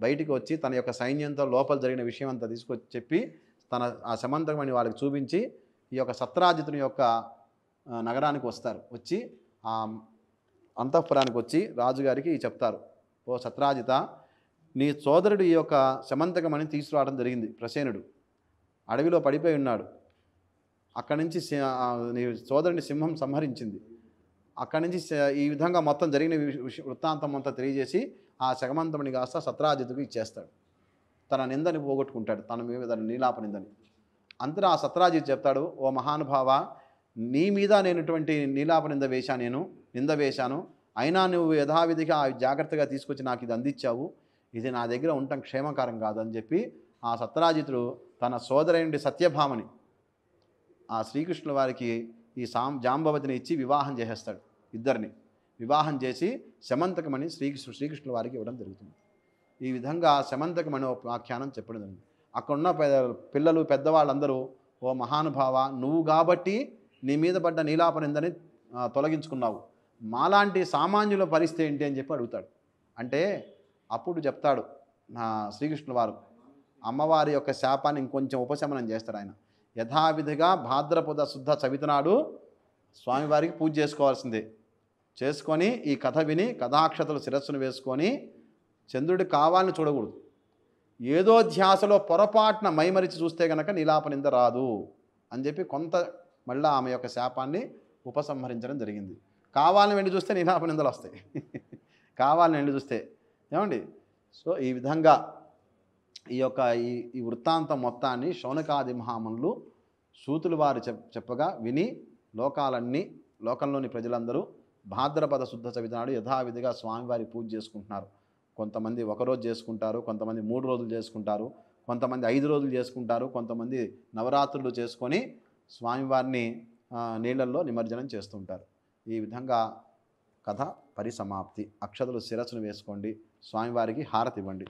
బయటికి వచ్చి తన యొక్క సైన్యంతో లోపల జరిగిన విషయం అంతా తీసుకొచ్చి చెప్పి ఆ సమంతకమణి వాళ్ళకి చూపించి ఈ యొక్క సత్రాజితుని యొక్క నగరానికి వస్తారు. వచ్చి ఆ అంతఃపురానికి వచ్చి రాజుగారికి చెప్తారు, ఓ సత్రాజిత, నీ సోదరుడు ఈ యొక్క సమంతకమణిని తీసుకురావడం జరిగింది. ప్రసేనుడు అడవిలో పడిపోయి ఉన్నాడు. అక్కడి నుంచి నీ సోదరుని సింహం సంహరించింది. అక్కడి నుంచి ఈ విధంగా మొత్తం జరిగిన వృత్తాంతం అంతా తెలియజేసి ఆ సమంతకమణి కాస్త సత్రాజితుకు ఇచ్చేస్తాడు. తన నిందని పోగొట్టుకుంటాడు, తన మీద నీలాప నిందని. అంతటా ఆ సత్రాజిత్ చెప్తాడు, ఓ మహానుభావ, నీ మీద నేను ఇటువంటి నీలాప నింద వేశాను, అయినా నువ్వు యథావిధిగా జాగ్రత్తగా తీసుకొచ్చి నాకు ఇది అందించావు. ఇది నా దగ్గర ఉండటం క్షేమకారం కాదని చెప్పి ఆ సత్రాజితుడు తన సోదరుడి సత్యభామని ఆ శ్రీకృష్ణుల వారికి ఈ జాంబవతిని ఇచ్చి వివాహం చేసేస్తాడు. ఇద్దరిని వివాహం చేసి సమంతకమణి శ్రీకృష్ణుల వారికి ఇవ్వడం జరుగుతుంది. ఈ విధంగా సమంతకమణి వ్యాఖ్యానం చెప్పడం జరిగింది. అక్కడున్న పిల్లలు పెద్దవాళ్ళందరూ, ఓ మహానుభావ, నువ్వు కాబట్టి నీ మీద పడ్డ నీలాపనిందని తొలగించుకున్నావు, మాలాంటి సామాన్యుల పరిస్థితి ఏంటి అని చెప్పి అడుగుతాడు. అంటే అప్పుడు చెప్తాడు నా శ్రీకృష్ణుల వారు, అమ్మవారి యొక్క శాపాన్ని ఇంకొంచెం ఉపశమనం చేస్తాడు ఆయన. యథావిధిగా భాద్రపద శుద్ధ చవితినాడు స్వామివారికి పూజ చేసుకోవాల్సిందే. చేసుకొని ఈ కథ విని కథాక్షతలు శిరస్సును వేసుకొని చంద్రుడి కావాలని చూడకూడదు. ఏదో ధ్యాసలో పొరపాటున మైమరిచి చూస్తే కనుక నీలాపనింద రాదు అని చెప్పి కొంత మళ్ళీ ఆమె యొక్క శాపాన్ని ఉపసంహరించడం జరిగింది. కావాలని వెళ్ళి చూస్తే నీలాపనిందలు వస్తాయి, కావాలని వెళ్ళి చూస్తే ఏమండి. సో ఈ విధంగా ఈ యొక్క ఈ వృత్తాంతం మొత్తాన్ని శౌనకాది మహామునులు సూతులు వారు చెప్పగా విని లోకంలోని ప్రజలందరూ భాద్రపద శుద్ధ చవితి నాడు యథావిధిగా స్వామివారి పూజ చేసుకుంటున్నారు. కొంతమంది ఒకరోజు చేసుకుంటారు, కొంతమంది 3 రోజులు చేసుకుంటారు, కొంతమంది 5 రోజులు చేసుకుంటారు, కొంతమంది నవరాత్రులు చేసుకొని స్వామివారిని నీళ్ళల్లో నిమజ్జనం చేస్తుంటారు. ఈ విధంగా కథ పరిసమాప్తి. అక్షతలు శిరస్సును వేసుకోండి, స్వామివారికి హారతి ఇవ్వండి.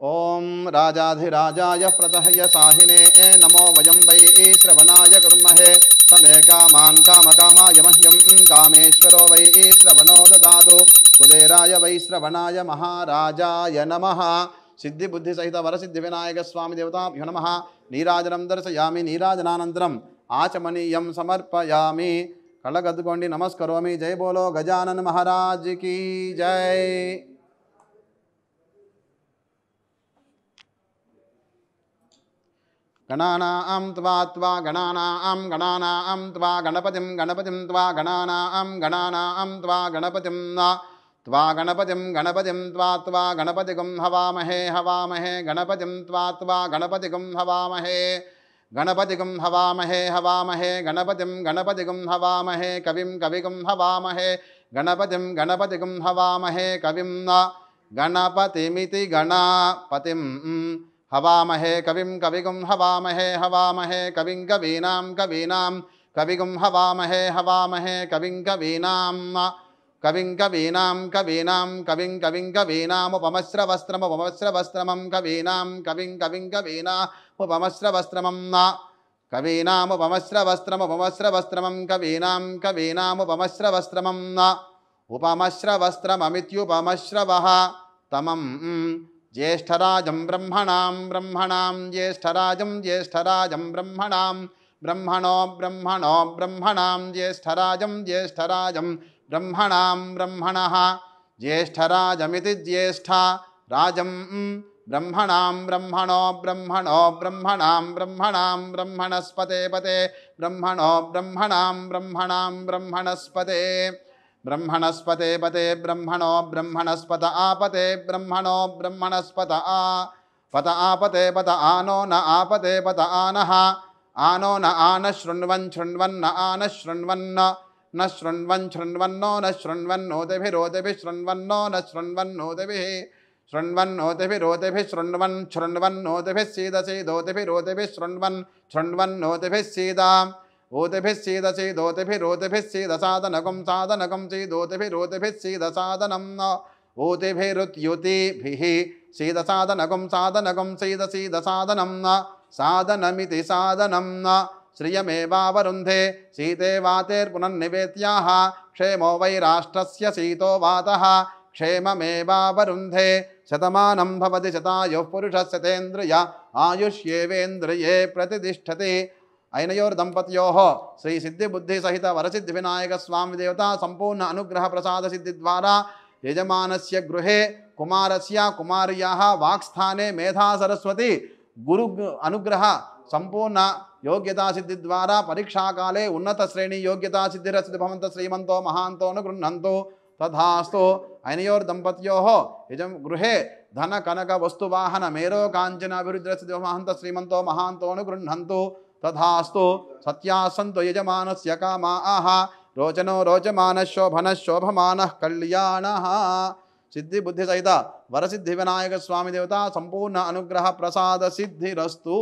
ఓం రాజాధిరాజాయ ప్రసహ్య సాహినే నమో వయం వై శ్రవణాయ కుర్మహే సమే కామాన్ కామకామాయ మహ్యం కామేశ్వరో వై శ్రవణో దదాతు కుబేరాయ వై శ్రవణాయ మహారాజాయ నమః. సిద్ధి బుద్ధి సహిత వరసిద్ధి వినాయక స్వామి దేవతాభ్యో నమః. నీరాజనం దర్శయామి, నీరాజనానంతరం ఆచమనీయం సమర్పయామి. కళ్ళగద్దుకోండి, నమస్కరోమి. జై బోలో గజానన్ మహారాజ్ కీ జై. గణానాం త్వా గణానాం గణానాం త్వా గణపతిం గణపతిం త్వా గణానాం గణానాం త్వా గణపతిం గణపతిం త్వా గణపతిగం హవామహే హవామహే గణపతిం త్వా గణపతిగం హవామహే గణపతిగం హవామహే హవామహే గణపతిగం హవామహే కవిం కవిగం హవామహే గణపతిగం హవామహే కవిం గణపతిమితి గణపతిం హవామహే కవిం కవిగం హవామహే హవామహే కవిం కవీనాం కవిగం హవామహే హవామహే కవిం కవీనాం కవీనాముపమశ్రవస్త్రమం కవీనాముపమశ్రవస్త్రమం ఉపమశ్రవస్త్రమమిత్యుపమశ్రవః తమం జ్యేష్ఠరాజం బ్రహ్మణాం జ్యేష్ఠరాజం బ్రహ్మణాం జ్యేష్ఠరాజం బ్రహ్మణః జ్యేష్ఠరాజమితి జ్యేష్ఠా రాజం బ్రహ్మణాం బ్రహ్మణస్పతే పతే బ్రహ్మణస్పతే పతే బ్రహ్మణస్పత ఆపతే బ్రహ్మణస్పత ఆపతే పత ఆనో న ఆపతే పత ఆనః ఆనో న ఆన శృణ్వన్న ఆన న శృణ్వన్నో న శృణ్వన్నోతిభిరోతిభిः శృణ్వన్నోతిభిः సీదసీదోతిభిరోతిభిः శృణ్వన్నోతిభిः సీదా ఓతిభిः సీదసీదోతిభిరోతిభిः సీదసాదనకం సీదోతిభిరోతిభిः సీదసాదనం ఓతిభిరుత్యుతిభిः సీదసాదనకం సీదసీదసాదనం సాదనమితి సాదనం శ్రియమేవావరుంధే సీతే వాతేర్పునర్నివేత్యాః క్షేమో వై రాష్ట్రస్య సీతో వాతః క్షేమమేవావరుంధే శతమానం భవతి శతాయుః పురుషస్యతేంద్రియ ఆయుష్యేవేంద్రియే ప్రతిష్టతి. అయినయోర్దంపత్యోః శ్రీ సిద్ధి బుద్ధి సహిత వరసిద్ధి వినాయక స్వామి దేవత సంపూర్ణ అనుగ్రహ ప్రసాద సిద్ధి ద్వారా యజమానస్య గృహే కుమారస్య కుమార్యాః వాక్స్థానే మేధా సరస్వతి గురు అనుగ్రహ సంపూర్ణ योग्यता सिद्धि द्वारा परीक्षा काले उन्नत श्रेणी योग्यता सिद्धिरस्ति भवन्त श्रीमन्तो महान्तो न गृह्णन्तु तथास्तु. अनयोर्दम्पत्योः यजं गृहे धन कनक वस्तुवाहन मेरो काञ्चन अभिवृद्धिरस्ति भवन्त श्रीमन्तो महान्तो न गृह्णन्तु तथास्तु. सत्याः सन्तु यजमानस्य कामाः रोचनो रोचमानः शोभनः शोभमानः कल्याणः. सिद्धि बुद्धि सहित वरसिद्धि विनायक स्वामी देवता संपूर्ण अनुग्रह प्रसाद सिद्धिरस्तु.